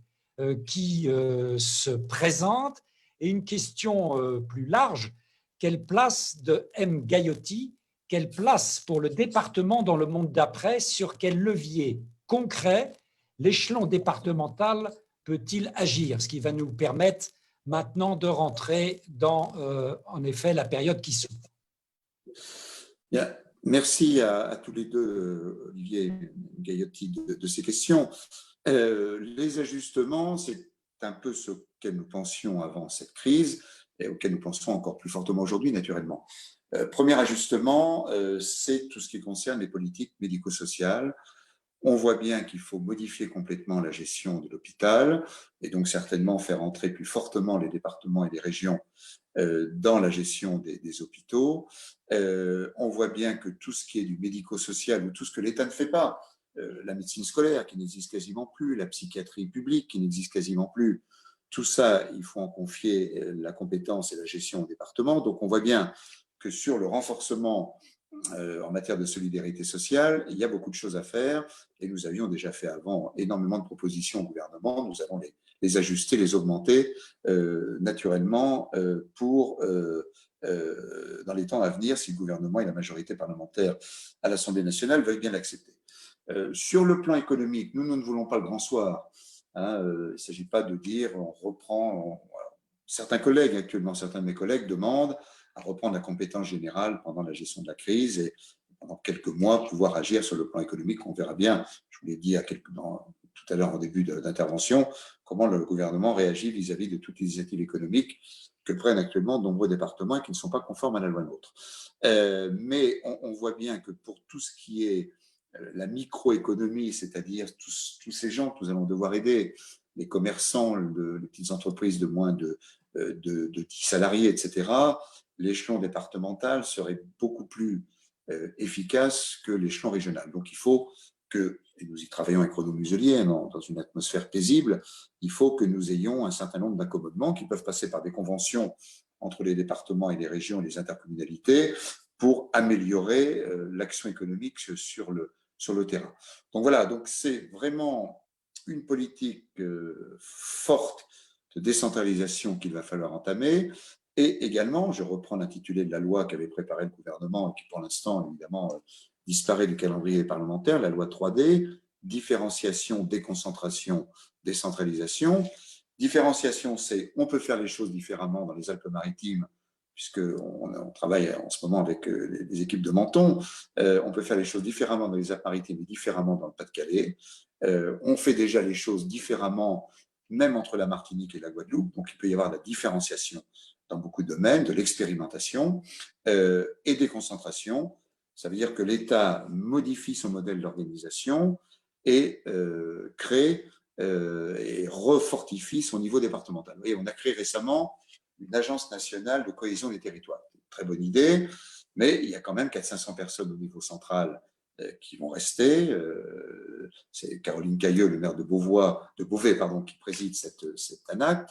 A: qui se présente? Et une question plus large, quelle place de M. Gaillotti, quelle place pour le département dans le monde d'après, sur quel levier concret l'échelon départemental peut-il agir? Ce qui va nous permettre maintenant de rentrer dans, en effet, la période qui s'ouvre.
B: Bien. Merci à tous les deux, Olivier et Gaillotti, de ces questions. Les ajustements, c'est un peu ce auquel nous pensions avant cette crise et auquel nous pensons encore plus fortement aujourd'hui, naturellement. Premier ajustement, c'est tout ce qui concerne les politiques médico-sociales. On voit bien qu'il faut modifier complètement la gestion de l'hôpital et donc certainement faire entrer plus fortement les départements et les régions dans la gestion des hôpitaux. On voit bien que tout ce qui est du médico-social ou tout ce que l'État ne fait pas, la médecine scolaire qui n'existe quasiment plus, la psychiatrie publique qui n'existe quasiment plus, tout ça, il faut en confier la compétence et la gestion au département. Donc on voit bien que sur le renforcement en matière de solidarité sociale, il y a beaucoup de choses à faire et nous avions déjà fait avant énormément de propositions au gouvernement. Nous allons les ajuster, les augmenter naturellement dans les temps à venir si le gouvernement et la majorité parlementaire à l'Assemblée nationale veulent bien l'accepter. Sur le plan économique, nous ne voulons pas le grand soir. Hein, il ne s'agit pas de dire on reprend. Certains collègues, actuellement, certains de mes collègues demandent à reprendre la compétence générale pendant la gestion de la crise et pendant quelques mois pouvoir agir sur le plan économique. On verra bien, je vous l'ai dit tout à l'heure en début d'intervention, comment le gouvernement réagit vis-à-vis de toutes les initiatives économiques que prennent actuellement de nombreux départements et qui ne sont pas conformes à la loi NOTRe. Mais on voit bien que pour tout ce qui est la microéconomie, c'est-à-dire tous ces gens que nous allons devoir aider, les commerçants, les petites entreprises de moins de 10 salariés, etc., l'échelon départemental serait beaucoup plus efficace que l'échelon régional. Donc il faut que, et nous y travaillons avec Renaud Muselier dans une atmosphère paisible, il faut que nous ayons un certain nombre d'accommodements qui peuvent passer par des conventions entre les départements et les régions et les intercommunalités pour améliorer l'action économique sur le terrain. Donc voilà, donc c'est vraiment une politique forte de décentralisation qu'il va falloir entamer. Et également, je reprends l'intitulé de la loi qu'avait préparé le gouvernement et qui, pour l'instant, évidemment, disparaît du calendrier parlementaire, la loi 3D, différenciation, déconcentration, décentralisation. Différenciation, c'est on peut faire les choses différemment dans les Alpes-Maritimes, puisqu'on travaille en ce moment avec les équipes de Menton. On peut faire les choses différemment dans les Alpes-Maritimes et différemment dans le Pas-de-Calais. On fait déjà les choses différemment, même entre la Martinique et la Guadeloupe. Donc, il peut y avoir de la différenciation dans beaucoup de domaines, de l'expérimentation et des concentrations. Ça veut dire que l'État modifie son modèle d'organisation et crée et refortifie son niveau départemental. Et on a créé récemment une agence nationale de cohésion des territoires. Très bonne idée, mais il y a quand même 400-500 personnes au niveau central qui vont rester. C'est Caroline Cailleux, le maire de Beauvais, qui préside cette ANACT.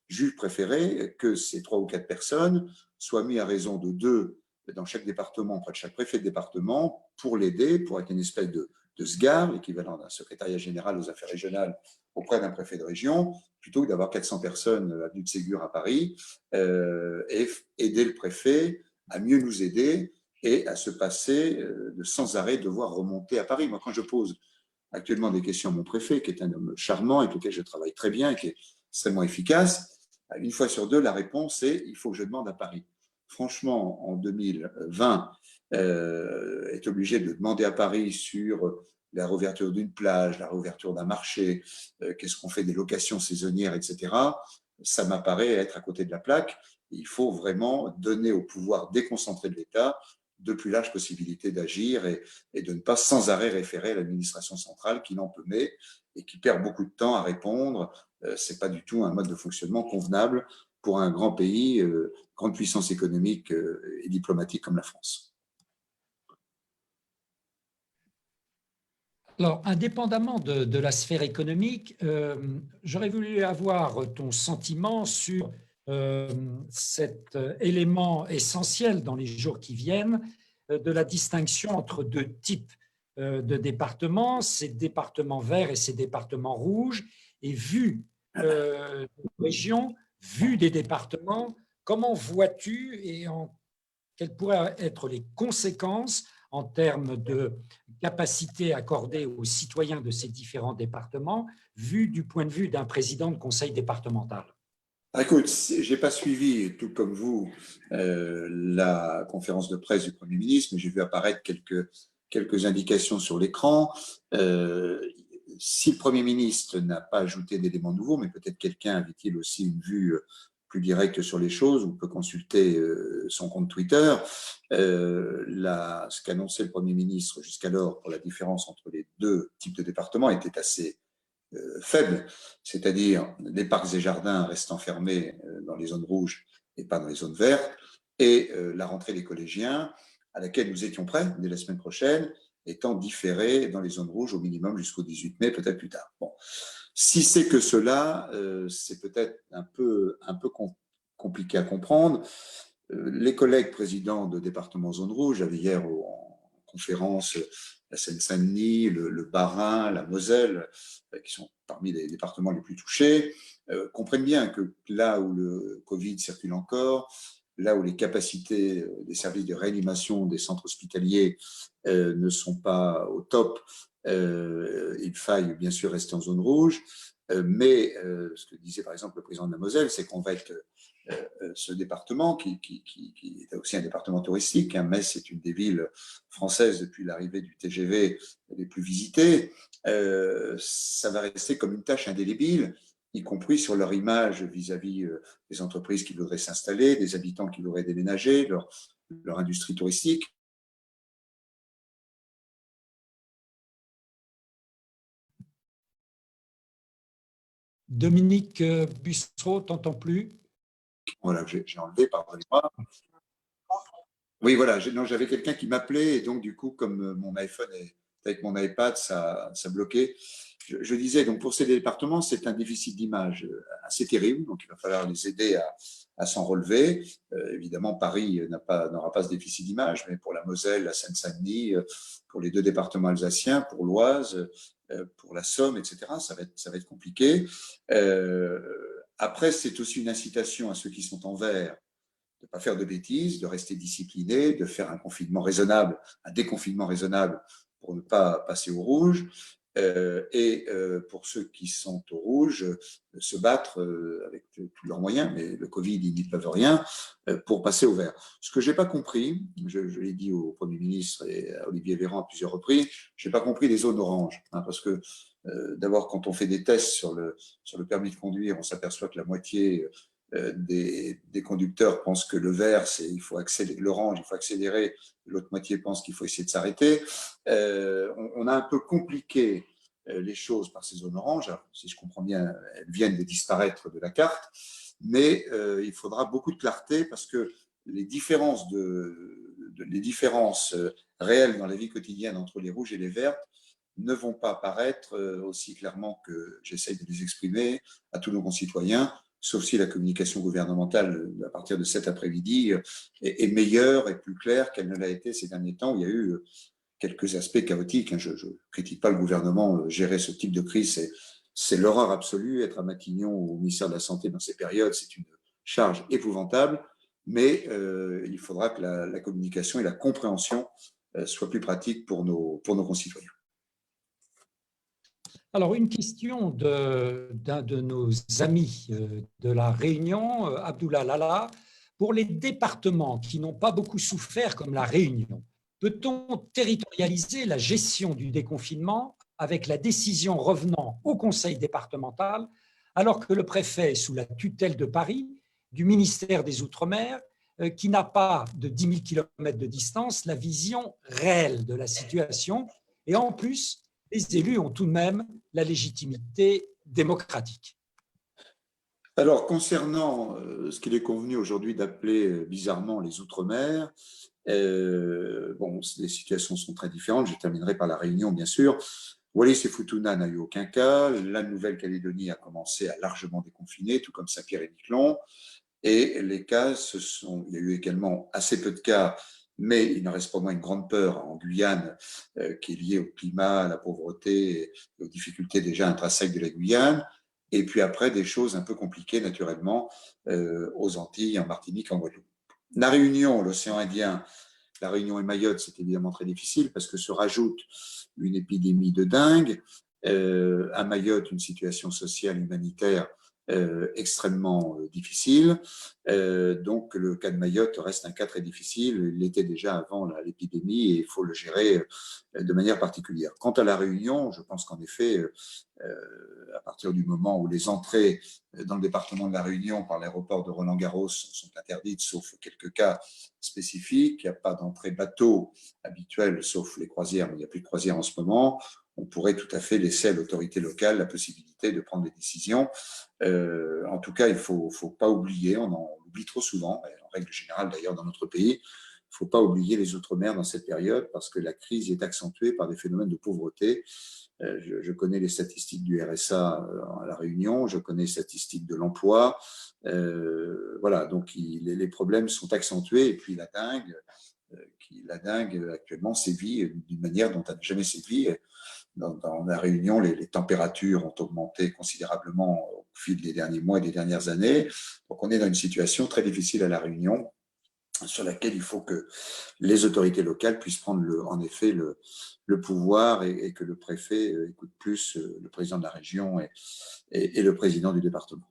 B: Juge préféré que ces 3 ou 4 personnes soient mises à raison de 2 dans chaque département, près de chaque préfet de département, pour l'aider, pour être une espèce de SGAR, l'équivalent d'un secrétariat général aux affaires régionales auprès d'un préfet de région, plutôt que d'avoir 400 personnes avenue de Ségur à Paris, et aider le préfet à mieux nous aider et à se passer de sans arrêt devoir remonter à Paris. Moi, quand je pose actuellement des questions à mon préfet, qui est un homme charmant, avec lequel je travaille très bien et qui est extrêmement efficace, une fois sur deux, la réponse est « il faut que je demande à Paris ». Franchement, en 2020, être obligé de demander à Paris sur la réouverture d'une plage, la réouverture d'un marché, qu'est-ce qu'on fait des locations saisonnières, etc., ça m'apparaît être à côté de la plaque. Il faut vraiment donner au pouvoir déconcentré de l'État de plus larges possibilités d'agir et de ne pas sans arrêt référer à l'administration centrale qui n'en peut mais et qui perd beaucoup de temps à répondre. Ce n'est pas du tout un mode de fonctionnement convenable pour un grand pays, grande puissance économique et diplomatique comme la France.
A: Alors, indépendamment de la sphère économique, j'aurais voulu avoir ton sentiment sur cet élément essentiel dans les jours qui viennent de la distinction entre deux types de départements, ces départements verts et ces départements rouges, et vu des régions, vu des départements, comment vois-tu et quelles pourraient être les conséquences en termes de capacité accordée aux citoyens de ces différents départements, vu du point de vue d'un président de conseil départemental?
B: Écoute, je n'ai pas suivi, tout comme vous, la conférence de presse du Premier ministre, mais j'ai vu apparaître quelques indications sur l'écran. Si le Premier ministre n'a pas ajouté d'éléments nouveaux, mais peut-être quelqu'un avait-il aussi une vue plus directe sur les choses, on peut consulter son compte Twitter. Ce qu'annonçait le Premier ministre jusqu'alors pour la différence entre les deux types de départements était assez faible, c'est-à-dire les parcs et jardins restant fermés dans les zones rouges et pas dans les zones vertes, et la rentrée des collégiens, à laquelle nous étions prêts dès la semaine prochaine, étant différée dans les zones rouges au minimum jusqu'au 18 mai, peut-être plus tard. Bon. Si c'est que cela, c'est peut-être un peu compliqué à comprendre. Les collègues présidents de départements zone rouge avaient hier en conférence la Seine-Saint-Denis, le Bas-Rhin, la Moselle, qui sont parmi les départements les plus touchés, comprennent bien que là où le Covid circule encore, là où les capacités des services de réanimation des centres hospitaliers ne sont pas au top, il faille bien sûr rester en zone rouge. Mais ce que disait par exemple le président de la Moselle, c'est qu'on va être ce département qui est aussi un département touristique. Hein. Metz est une des villes françaises depuis l'arrivée du TGV les plus visitées. Ça va rester comme une tâche indélébile, y compris sur leur image vis-à-vis des entreprises qui voudraient s'installer, des habitants qui voudraient déménager, leur industrie touristique.
A: Dominique Bussereau, t'entends plus?
B: Voilà, j'ai enlevé, pardonnez-moi. Oui, voilà, j'avais quelqu'un qui m'appelait et donc du coup, comme mon iPhone est avec mon iPad, ça bloquait. Je disais, donc pour ces départements, c'est un déficit d'image assez terrible, donc il va falloir les aider à s'en relever. Évidemment, Paris n'aura pas ce déficit d'image, mais pour la Moselle, la Seine-Saint-Denis, pour les deux départements alsaciens, pour l'Oise, pour la Somme, etc., ça va être compliqué. Après, c'est aussi une incitation à ceux qui sont en vert de ne pas faire de bêtises, de rester discipliné, de faire un confinement raisonnable, un déconfinement raisonnable pour ne pas passer au rouge. Et pour ceux qui sont au rouge, se battre avec tous leurs moyens, mais le Covid, ils n'y peuvent rien, pour passer au vert. Ce que je n'ai pas compris, je l'ai dit au Premier ministre et à Olivier Véran à plusieurs reprises, je n'ai pas compris les zones oranges, hein, parce que d'abord, quand on fait des tests sur le permis de conduire, on s'aperçoit que la moitié des conducteurs pensent que le vert, il faut accélérer, l'orange, il faut accélérer, l'autre moitié pense qu'il faut essayer de s'arrêter. On a un peu compliqué les choses par ces zones oranges. Alors, si je comprends bien, elles viennent de disparaître de la carte, mais il faudra beaucoup de clarté parce que les différences, les différences réelles dans la vie quotidienne entre les rouges et les vertes ne vont pas apparaître aussi clairement que j'essaye de les exprimer à tous nos concitoyens, sauf si la communication gouvernementale à partir de cet après-midi est meilleure et plus claire qu'elle ne l'a été ces derniers temps où il y a eu quelques aspects chaotiques. Je ne critique pas le gouvernement gérer ce type de crise, c'est l'horreur absolue. Être à Matignon ou au ministère de la Santé dans ces périodes, c'est une charge épouvantable, mais il faudra que la communication et la compréhension soient plus pratiques pour nos concitoyens.
A: Alors, une question d'un de nos amis de la Réunion, Abdullah Lala. Pour les départements qui n'ont pas beaucoup souffert, comme la Réunion, peut-on territorialiser la gestion du déconfinement avec la décision revenant au conseil départemental, alors que le préfet est sous la tutelle de Paris, du ministère des Outre-mer, qui n'a pas de 10 000 kilomètres de distance la vision réelle de la situation, et en plus, les élus ont tout de même la légitimité démocratique.
B: Alors, concernant ce qu'il est convenu aujourd'hui d'appeler bizarrement les Outre-mer, bon, les situations sont très différentes. Je terminerai par la Réunion, bien sûr. Wallis et Futuna n'a eu aucun cas. La Nouvelle-Calédonie a commencé à largement déconfiner, tout comme Saint-Pierre-et-Miquelon. Et les cas, il y a eu également assez peu de cas, mais il n'en reste pas moins une grande peur en Guyane, qui est liée au climat, à la pauvreté, et aux difficultés déjà intrinsèques de la Guyane. Et puis après, des choses un peu compliquées, naturellement, aux Antilles, en Martinique, en Guadeloupe. La Réunion, l'océan Indien, la Réunion et Mayotte, c'est évidemment très difficile parce que se rajoute une épidémie de dengue. À Mayotte, une situation sociale humanitaire extrêmement difficile. Donc, le cas de Mayotte reste un cas très difficile. Il l'était déjà avant l'épidémie et il faut le gérer de manière particulière. Quant à la Réunion, je pense qu'en effet, à partir du moment où les entrées dans le département de la Réunion par l'aéroport de Roland-Garros sont interdites, sauf quelques cas spécifiques, il n'y a pas d'entrée bateau habituelle, sauf les croisières, mais il n'y a plus de croisières en ce moment, on pourrait tout à fait laisser à l'autorité locale la possibilité de prendre des décisions. En tout cas, il ne faut pas oublier, on en oublie trop souvent, en règle générale d'ailleurs dans notre pays, il ne faut pas oublier les Outre-mer dans cette période parce que la crise est accentuée par des phénomènes de pauvreté. Je connais les statistiques du RSA à La Réunion, je connais les statistiques de l'emploi. Voilà, donc les problèmes sont accentués. Et puis la dengue actuellement sévit d'une manière dont elle n'a jamais sévi. Dans La Réunion, les températures ont augmenté considérablement au fil des derniers mois et des dernières années. Donc on est dans une situation très difficile à La Réunion, sur laquelle il faut que les autorités locales puissent prendre en effet le pouvoir et que le préfet écoute plus le président de la région et le président du département.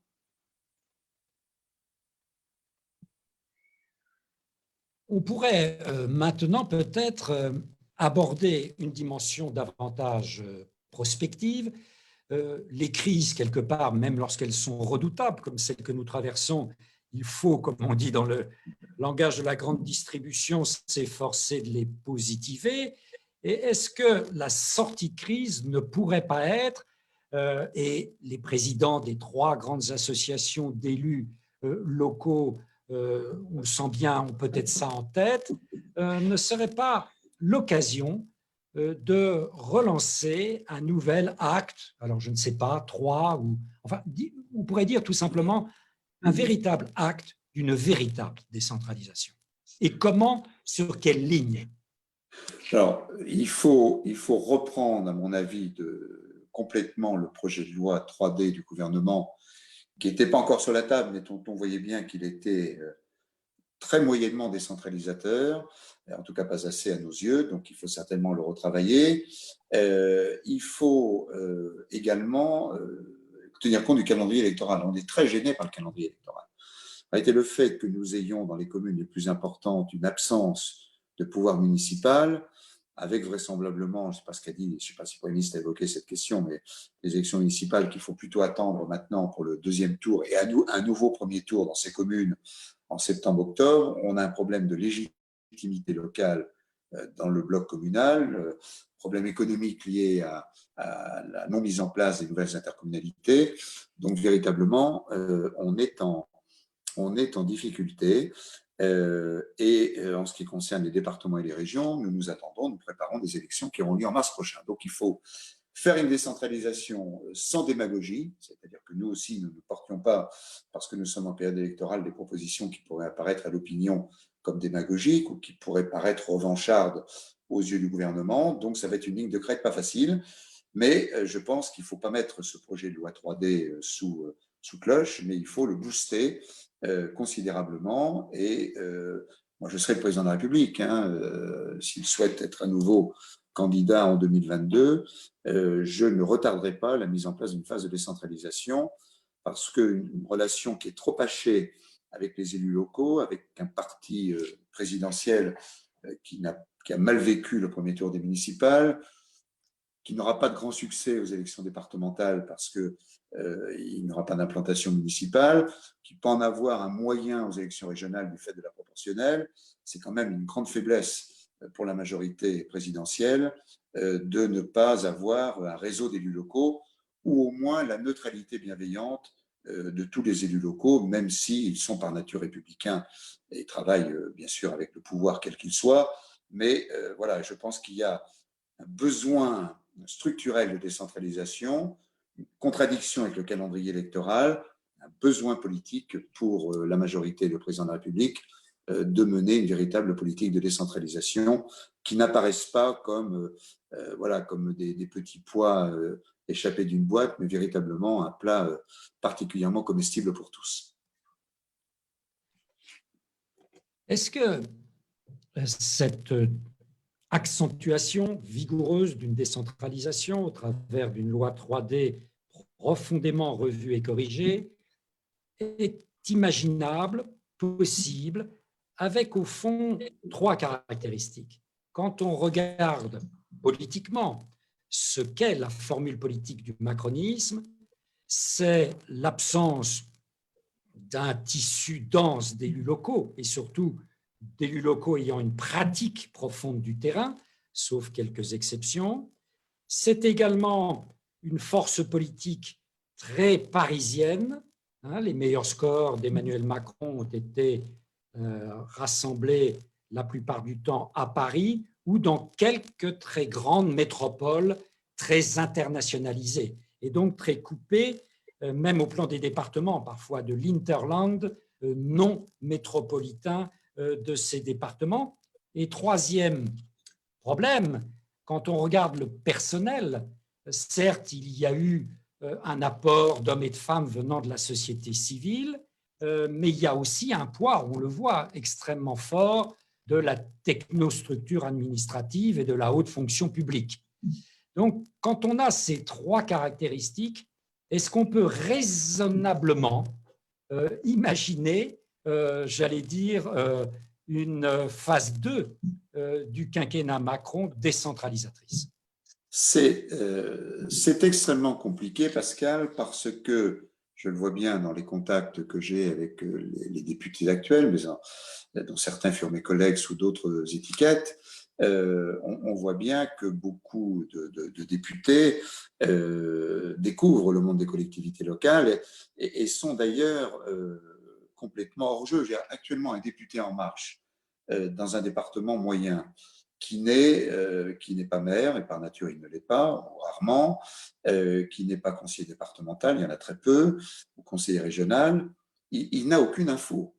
A: On pourrait maintenant peut-être aborder une dimension davantage prospective. Les crises, quelque part, même lorsqu'elles sont redoutables, comme celle que nous traversons, il faut, comme on dit dans le langage de la grande distribution, s'efforcer de les positiver. Et est-ce que la sortie de crise ne pourrait pas être, et les présidents des 3 grandes associations d'élus locaux, on le sent bien, ont peut-être ça en tête, ne serait pas l'occasion de relancer un nouvel acte, alors je ne sais pas, 3, ou enfin, on pourrait dire tout simplement un véritable acte d'une véritable décentralisation. Et comment, sur quelle ligne?
B: Alors, il faut reprendre, à mon avis, complètement le projet de loi 3D du gouvernement, qui n'était pas encore sur la table, mais dont on voyait bien qu'il était très moyennement décentralisateur, en tout cas pas assez à nos yeux, donc il faut certainement le retravailler. Il faut également tenir compte du calendrier électoral. On est très gêné par le calendrier électoral. A été le fait que nous ayons dans les communes les plus importantes une absence de pouvoir municipal, avec vraisemblablement, je ne sais pas ce qu'a dit, je ne sais pas si le Premier ministre a évoqué cette question, mais les élections municipales qu'il faut plutôt attendre maintenant pour le deuxième tour et un nouveau premier tour dans ces communes en septembre-octobre. On a un problème de légitimité locale dans le bloc communal, problème économique lié à la non mise en place des nouvelles intercommunalités. Donc véritablement, on est en difficulté. Et en ce qui concerne les départements et les régions, nous préparons des élections qui auront lieu en mars prochain. Donc il faut faire une décentralisation sans démagogie, c'est-à-dire que nous aussi, nous ne portions pas, parce que nous sommes en période électorale, des propositions qui pourraient apparaître à l'opinion comme démagogiques ou qui pourraient paraître revanchardes aux yeux du gouvernement. Donc ça va être une ligne de crête pas facile, mais je pense qu'il ne faut pas mettre ce projet de loi 3D sous cloche, mais il faut le booster considérablement. Et moi, je serai le président de la République, s'il souhaite être à nouveau candidat en 2022, je ne retarderai pas la mise en place d'une phase de décentralisation parce qu'une relation qui est trop hachée avec les élus locaux, avec un parti présidentiel qui a mal vécu le premier tour des municipales, qui n'aura pas de grand succès aux élections départementales parce qu'il n'aura pas d'implantation municipale, qui peut en avoir un moyen aux élections régionales du fait de la proportionnelle, c'est quand même une grande faiblesse pour la majorité présidentielle de ne pas avoir un réseau d'élus locaux ou au moins la neutralité bienveillante de tous les élus locaux, même s'ils sont par nature républicains et travaillent bien sûr avec le pouvoir quel qu'il soit. Mais voilà, je pense qu'il y a un besoin structurel de décentralisation, une contradiction avec le calendrier électoral, un besoin politique pour la majorité et le président de la République de mener une véritable politique de décentralisation qui n'apparaissent pas comme, voilà, comme des petits pois échappés d'une boîte, mais véritablement un plat particulièrement comestible pour tous.
A: Est-ce que cette accentuation vigoureuse d'une décentralisation au travers d'une loi 3D profondément revue et corrigée est imaginable, possible, avec au fond trois caractéristiques. Quand on regarde politiquement ce qu'est la formule politique du macronisme, c'est l'absence d'un tissu dense d'élus locaux et surtout d'élus locaux ayant une pratique profonde du terrain, sauf quelques exceptions. C'est également une force politique très parisienne. Les meilleurs scores d'Emmanuel Macron ont été rassemblés la plupart du temps à Paris ou dans quelques très grandes métropoles très internationalisées et donc très coupées, même au plan des départements, parfois de l'interland non métropolitain de ces départements. Et troisième problème, quand on regarde le personnel, certes, il y a eu un apport d'hommes et de femmes venant de la société civile, mais il y a aussi un poids, on le voit, extrêmement fort de la technostructure administrative et de la haute fonction publique. Donc, quand on a ces trois caractéristiques, est-ce qu'on peut raisonnablement imaginer, j'allais dire, une phase 2 du quinquennat Macron décentralisatrice?
B: C'est extrêmement compliqué, Pascal, parce que je le vois bien dans les contacts que j'ai avec les députés actuels, mais dont certains furent mes collègues sous d'autres étiquettes. On voit bien que beaucoup de députés découvrent le monde des collectivités locales et sont d'ailleurs complètement hors jeu. J'ai actuellement un député En Marche dans un département moyen qui n'est pas maire, et par nature il ne l'est pas, rarement, qui n'est pas conseiller départemental, il y en a très peu, ou conseiller régional, il n'a aucune info.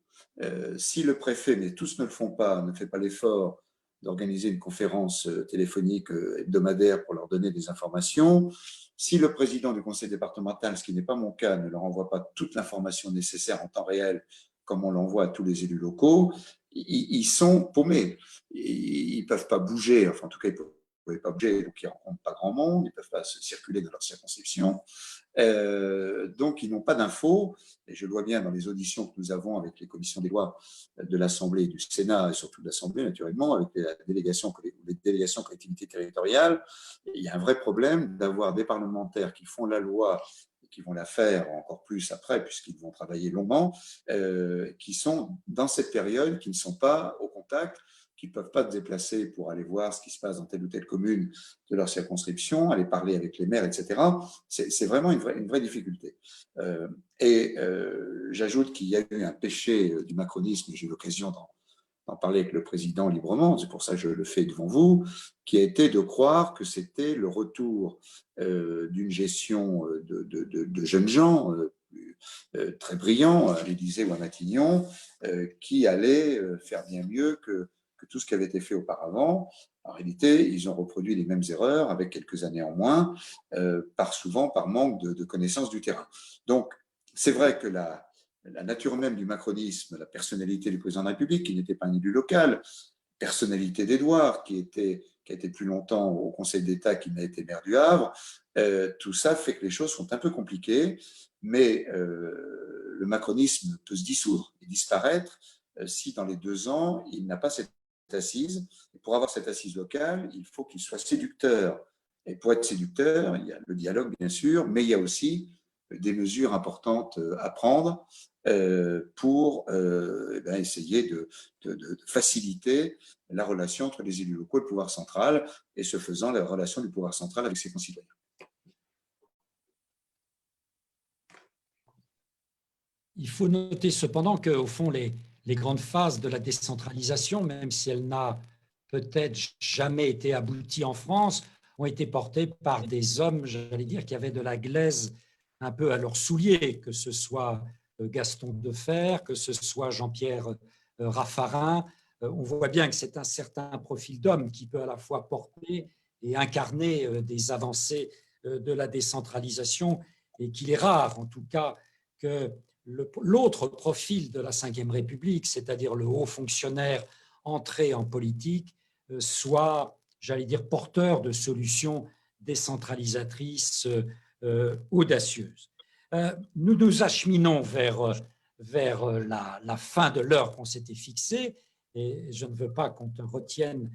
B: Si le préfet, mais tous ne le font pas, ne fait pas l'effort d'organiser une conférence téléphonique hebdomadaire pour leur donner des informations, si le président du conseil départemental, ce qui n'est pas mon cas, ne leur envoie pas toute l'information nécessaire en temps réel, comme on l'envoie à tous les élus locaux, ils sont paumés. Ils ne peuvent pas bouger, enfin en tout cas ils ne peuvent pas bouger, donc ils ne rencontrent pas grand monde, ils ne peuvent pas se circuler dans leur circonscription. Donc ils n'ont pas d'infos, et je le vois bien dans les auditions que nous avons avec les commissions des lois de l'Assemblée et du Sénat, et surtout de l'Assemblée naturellement, avec les délégations collectivités territoriales, il y a un vrai problème d'avoir des parlementaires qui font la loi qui vont la faire encore plus après, puisqu'ils vont travailler longuement, qui sont dans cette période, qui ne sont pas au contact, qui ne peuvent pas se déplacer pour aller voir ce qui se passe dans telle ou telle commune de leur circonscription, aller parler avec les maires, etc. C'est vraiment une vraie difficulté. J'ajoute qu'il y a eu un péché du macronisme, j'ai eu l'occasion d'en parler avec le président librement, c'est pour ça que je le fais devant vous, qui a été de croire que c'était le retour d'une gestion de jeunes gens très brillants à l'Élysée ou à Matignon, qui allait faire bien mieux que tout ce qui avait été fait auparavant. En réalité, ils ont reproduit les mêmes erreurs avec quelques années en moins, souvent par manque de connaissance du terrain. Donc, c'est vrai que la nature même du macronisme, la personnalité du président de la République, qui n'était pas un élu local, personnalité d'Édouard, qui était qui a été plus longtemps au Conseil d'État qu'il n'a été maire du Havre. Tout ça fait que les choses sont un peu compliquées, mais le macronisme peut se dissoudre et disparaître si dans les 2 ans, il n'a pas cette assise. Et pour avoir cette assise locale, il faut qu'il soit séducteur. Et pour être séducteur, il y a le dialogue, bien sûr, mais il y a aussi des mesures importantes à prendre pour essayer de faciliter la relation entre les élus locaux et le pouvoir central, et ce faisant, la relation du pouvoir central avec ses concitoyens.
A: Il faut noter cependant qu'au fond, les grandes phases de la décentralisation, même si elle n'a peut-être jamais été aboutie en France, ont été portées par des hommes, j'allais dire, qui avaient de la glaise un peu à leurs souliers, que ce soit Gaston Defferre, que ce soit Jean-Pierre Raffarin. On voit bien que c'est un certain profil d'homme qui peut à la fois porter et incarner des avancées de la décentralisation, et qu'il est rare, en tout cas, que l'autre profil de la Ve République, c'est-à-dire le haut fonctionnaire entré en politique, soit, j'allais dire, porteur de solutions décentralisatrices audacieuses. Nous nous acheminons vers la fin de l'heure qu'on s'était fixée, et je ne veux pas qu'on te retienne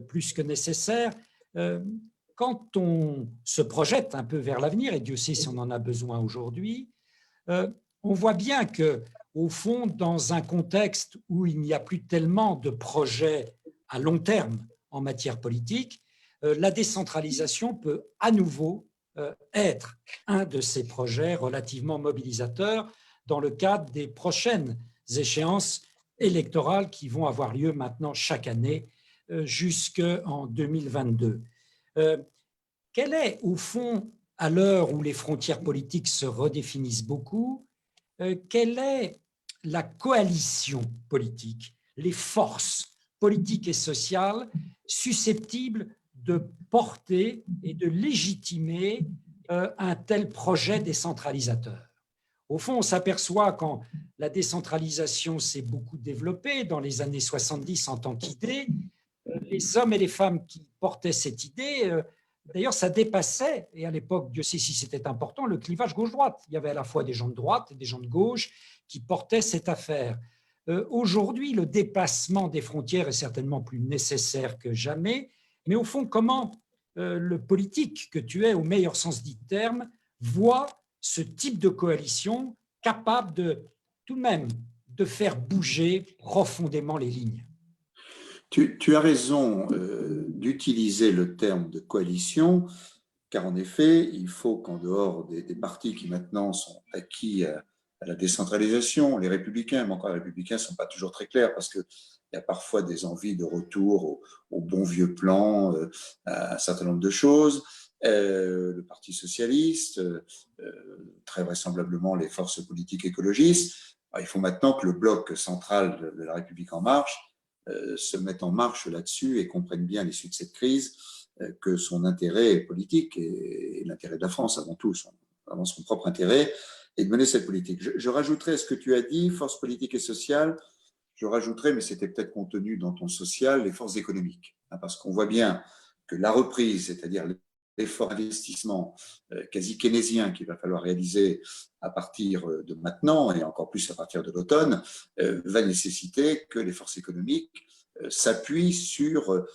A: plus que nécessaire. Quand on se projette un peu vers l'avenir, et Dieu sait si on en a besoin aujourd'hui, on voit bien que, au fond, dans un contexte où il n'y a plus tellement de projets à long terme en matière politique, la décentralisation peut à nouveau être un de ces projets relativement mobilisateurs dans le cadre des prochaines échéances électorales qui vont avoir lieu maintenant chaque année jusqu'en 2022. Quelle est, au fond, à l'heure où les frontières politiques se redéfinissent beaucoup, quelle est la coalition politique, les forces politiques et sociales susceptibles de porter et de légitimer un tel projet décentralisateur? Au fond, on s'aperçoit quand la décentralisation s'est beaucoup développée dans les années 70 en tant qu'idée, les hommes et les femmes qui portaient cette idée, d'ailleurs, ça dépassait, et à l'époque, Dieu sait si c'était important, le clivage gauche-droite. Il y avait à la fois des gens de droite et des gens de gauche qui portaient cette affaire. Aujourd'hui, le dépassement des frontières est certainement plus nécessaire que jamais, mais au fond, comment le politique que tu es, au meilleur sens du terme, voit ce type de coalition capable de, tout de même, de faire bouger profondément les lignes?
B: Tu as raison d'utiliser le terme de coalition, car en effet, il faut qu'en dehors des partis qui maintenant sont acquis à la décentralisation, les républicains, mais encore les républicains ne sont pas toujours très clairs parce qu'il y a parfois des envies de retour au bon vieux plan, à un certain nombre de choses. Le Parti socialiste, très vraisemblablement les forces politiques écologistes. Il faut maintenant que le bloc central de la République en marche se mettent en marche là-dessus et comprennent bien l'issue de cette crise, que son intérêt politique et l'intérêt de la France avant tout, avant son propre intérêt, et de mener cette politique. Je rajouterai à ce que tu as dit, forces politiques et sociales, je rajouterai, mais c'était peut-être contenu dans ton social, les forces économiques. Parce qu'on voit bien que la reprise, c'est-à-dire l'effort investissement quasi keynésien qu'il va falloir réaliser à partir de maintenant et encore plus à partir de l'automne, va nécessiter que les forces économiques s'appuient sur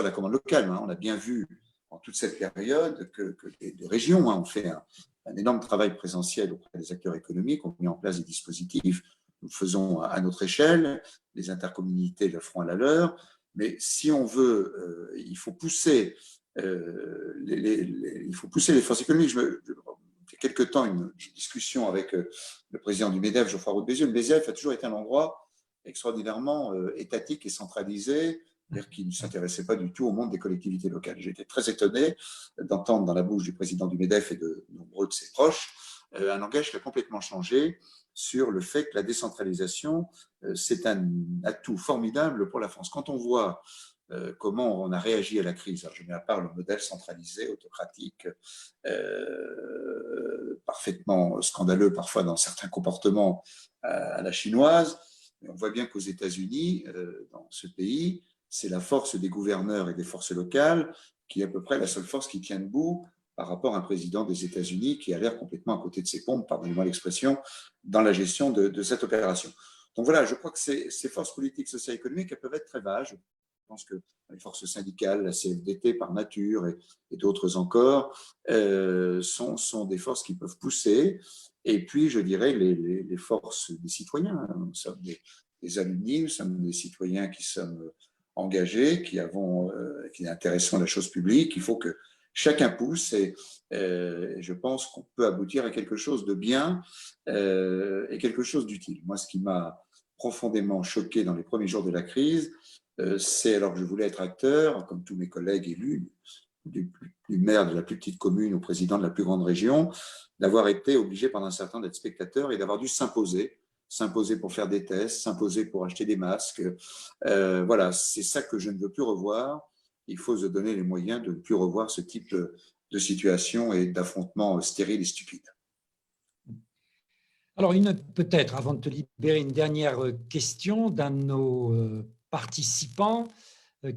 B: la commande locale. On a bien vu en toute cette période que les régions ont fait un énorme travail présentiel auprès des acteurs économiques, ont mis en place des dispositifs. Nous faisons à notre échelle, les intercommunalités le feront à la leur, mais si on veut, il faut pousser les forces économiques. Il y a quelque temps, une discussion avec le président du MEDEF, Geoffroy Roux de Bézieux. Le MEDEF a toujours été un endroit extraordinairement étatique et centralisé, c'est-à-dire qui ne s'intéressait pas du tout au monde des collectivités locales. J'ai été très étonné d'entendre dans la bouche du président du MEDEF et de nombreux de ses proches un langage qui a complètement changé sur le fait que la décentralisation, c'est un atout formidable pour la France. Quand on voit comment on a réagi à la crise. Alors, je mets à part le modèle centralisé, autocratique, parfaitement scandaleux parfois dans certains comportements à la chinoise. Mais on voit bien qu'aux États-Unis, dans ce pays, c'est la force des gouverneurs et des forces locales qui est à peu près la seule force qui tient debout par rapport à un président des États-Unis qui a l'air complètement à côté de ses pompes, pardonnez-moi l'expression, dans la gestion de cette opération. Donc voilà, je crois que ces forces politiques, sociales et économiques, elles peuvent être très vages. Je pense que les forces syndicales, la CFDT par nature et d'autres encore, sont des forces qui peuvent pousser. Et puis, je dirais, les forces des citoyens. Nous sommes des alumni, nous sommes des citoyens qui sommes engagés, qui intéressons à la chose publique. Il faut que chacun pousse et je pense qu'on peut aboutir à quelque chose de bien et quelque chose d'utile. Moi, ce qui m'a profondément choqué dans les premiers jours de la crise, c'est alors que je voulais être acteur, comme tous mes collègues élus, du maire de la plus petite commune au président de la plus grande région, d'avoir été obligé pendant un certain temps d'être spectateur et d'avoir dû s'imposer pour faire des tests, s'imposer pour acheter des masques. Voilà, c'est ça que je ne veux plus revoir. Il faut se donner les moyens de ne plus revoir ce type de situation et d'affrontements stériles et stupides.
A: Alors, peut-être, avant de te libérer, une dernière question d'un de nos participants,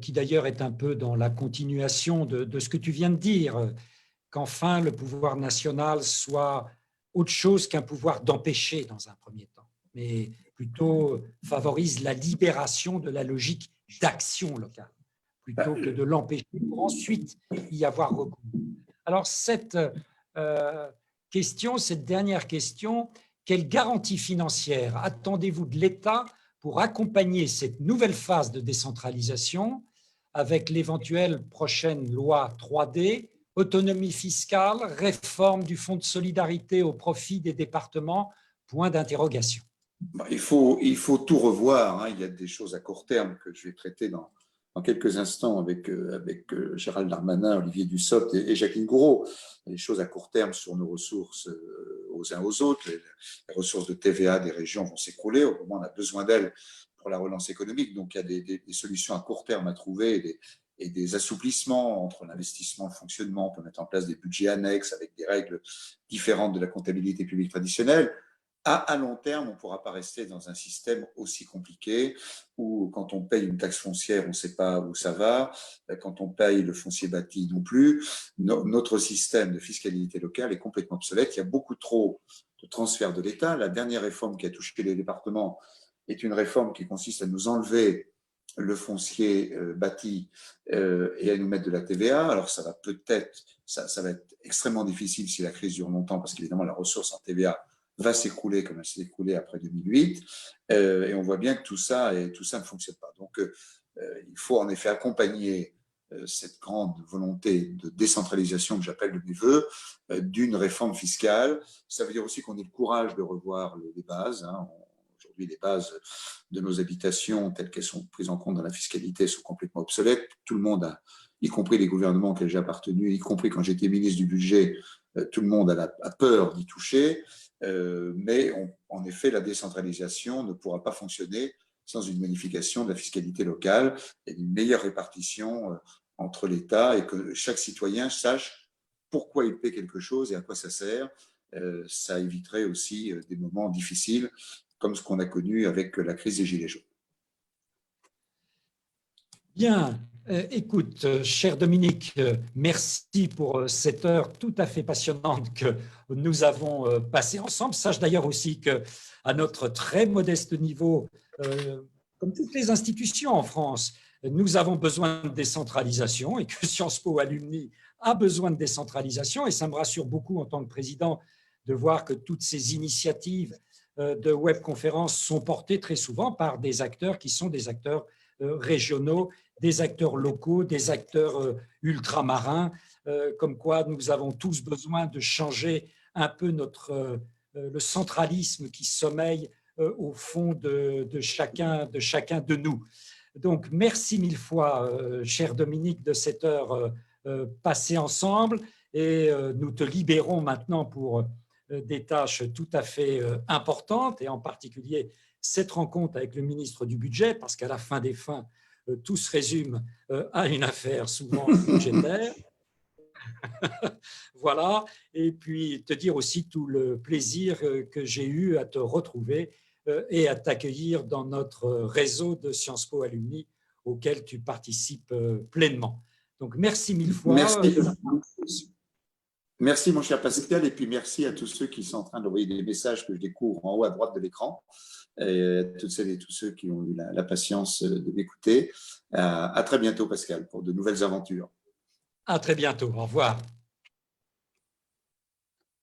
A: qui d'ailleurs est un peu dans la continuation de ce que tu viens de dire, qu'enfin le pouvoir national soit autre chose qu'un pouvoir d'empêcher dans un premier temps, mais plutôt favorise la libération de la logique d'action locale, plutôt que de l'empêcher pour ensuite y avoir recours. Alors, cette dernière question, quelle garantie financière attendez-vous de l'État pour accompagner cette nouvelle phase de décentralisation avec l'éventuelle prochaine loi 3D, autonomie fiscale, réforme du fonds de solidarité au profit des départements, point d'interrogation.
B: Il faut tout revoir. Il y a des choses à court terme que je vais traiter dans quelques instants avec Gérald Darmanin, Olivier Dussopt et Jacqueline Gouraud. Les choses à court terme sur nos ressources aux uns aux autres. Les ressources de TVA des régions vont s'écrouler. Au moment où on a besoin d'elles pour la relance économique. Donc, il y a des solutions à court terme à trouver et des assouplissements entre l'investissement et le fonctionnement. On peut mettre en place des budgets annexes avec des règles différentes de la comptabilité publique traditionnelle. À long terme, on ne pourra pas rester dans un système aussi compliqué où quand on paye une taxe foncière, on ne sait pas où ça va. Quand on paye le foncier bâti non plus. Notre système de fiscalité locale est complètement obsolète. Il y a beaucoup trop de transferts de l'État. La dernière réforme qui a touché les départements est une réforme qui consiste à nous enlever le foncier bâti et à nous mettre de la TVA. Alors ça va peut-être, ça va être extrêmement difficile si la crise dure longtemps parce qu'évidemment la ressource en TVA va s'écrouler comme elle s'est écroulée après 2008. Et on voit bien que tout ça ne fonctionne pas. Donc, il faut en effet accompagner cette grande volonté de décentralisation que j'appelle de mes voeux, d'une réforme fiscale. Ça veut dire aussi qu'on ait le courage de revoir les bases. Aujourd'hui, les bases de nos habitations, telles qu'elles sont prises en compte dans la fiscalité, sont complètement obsolètes. Tout le monde, y compris les gouvernements auxquels j'ai appartenu, y compris quand j'étais ministre du budget, tout le monde a peur d'y toucher. Mais en effet, la décentralisation ne pourra pas fonctionner sans une modification de la fiscalité locale et une meilleure répartition entre l'État et que chaque citoyen sache pourquoi il paie quelque chose et à quoi ça sert. Ça éviterait aussi des moments difficiles comme ce qu'on a connu avec la crise des Gilets jaunes.
A: Bien, écoute, cher Dominique, merci pour cette heure tout à fait passionnante que nous avons passée ensemble. Sache d'ailleurs aussi qu'à notre très modeste niveau, comme toutes les institutions en France, nous avons besoin de décentralisation et que Sciences Po Alumni a besoin de décentralisation. Et ça me rassure beaucoup en tant que président de voir que toutes ces initiatives de webconférences sont portées très souvent par des acteurs qui sont des acteurs régionaux, des acteurs locaux, des acteurs ultramarins, comme quoi nous avons tous besoin de changer un peu le centralisme qui sommeille au fond de chacun de nous. Donc, merci mille fois, cher Dominique, de cette heure passée ensemble et nous te libérons maintenant pour des tâches tout à fait importantes et en particulier cette rencontre avec le ministre du Budget, parce qu'à la fin des fins, tout se résume à une affaire souvent budgétaire. Voilà, et puis te dire aussi tout le plaisir que j'ai eu à te retrouver et à t'accueillir dans notre réseau de Sciences Po Alumni auquel tu participes pleinement. Donc, merci mille fois.
B: Merci. Merci, mon cher Pascal, et puis merci à tous ceux qui sont en train d'envoyer des messages que je découvre en haut à droite de l'écran, et à toutes celles et tous ceux qui ont eu la patience de m'écouter. À très bientôt, Pascal, pour de nouvelles aventures.
A: À très bientôt. Au revoir.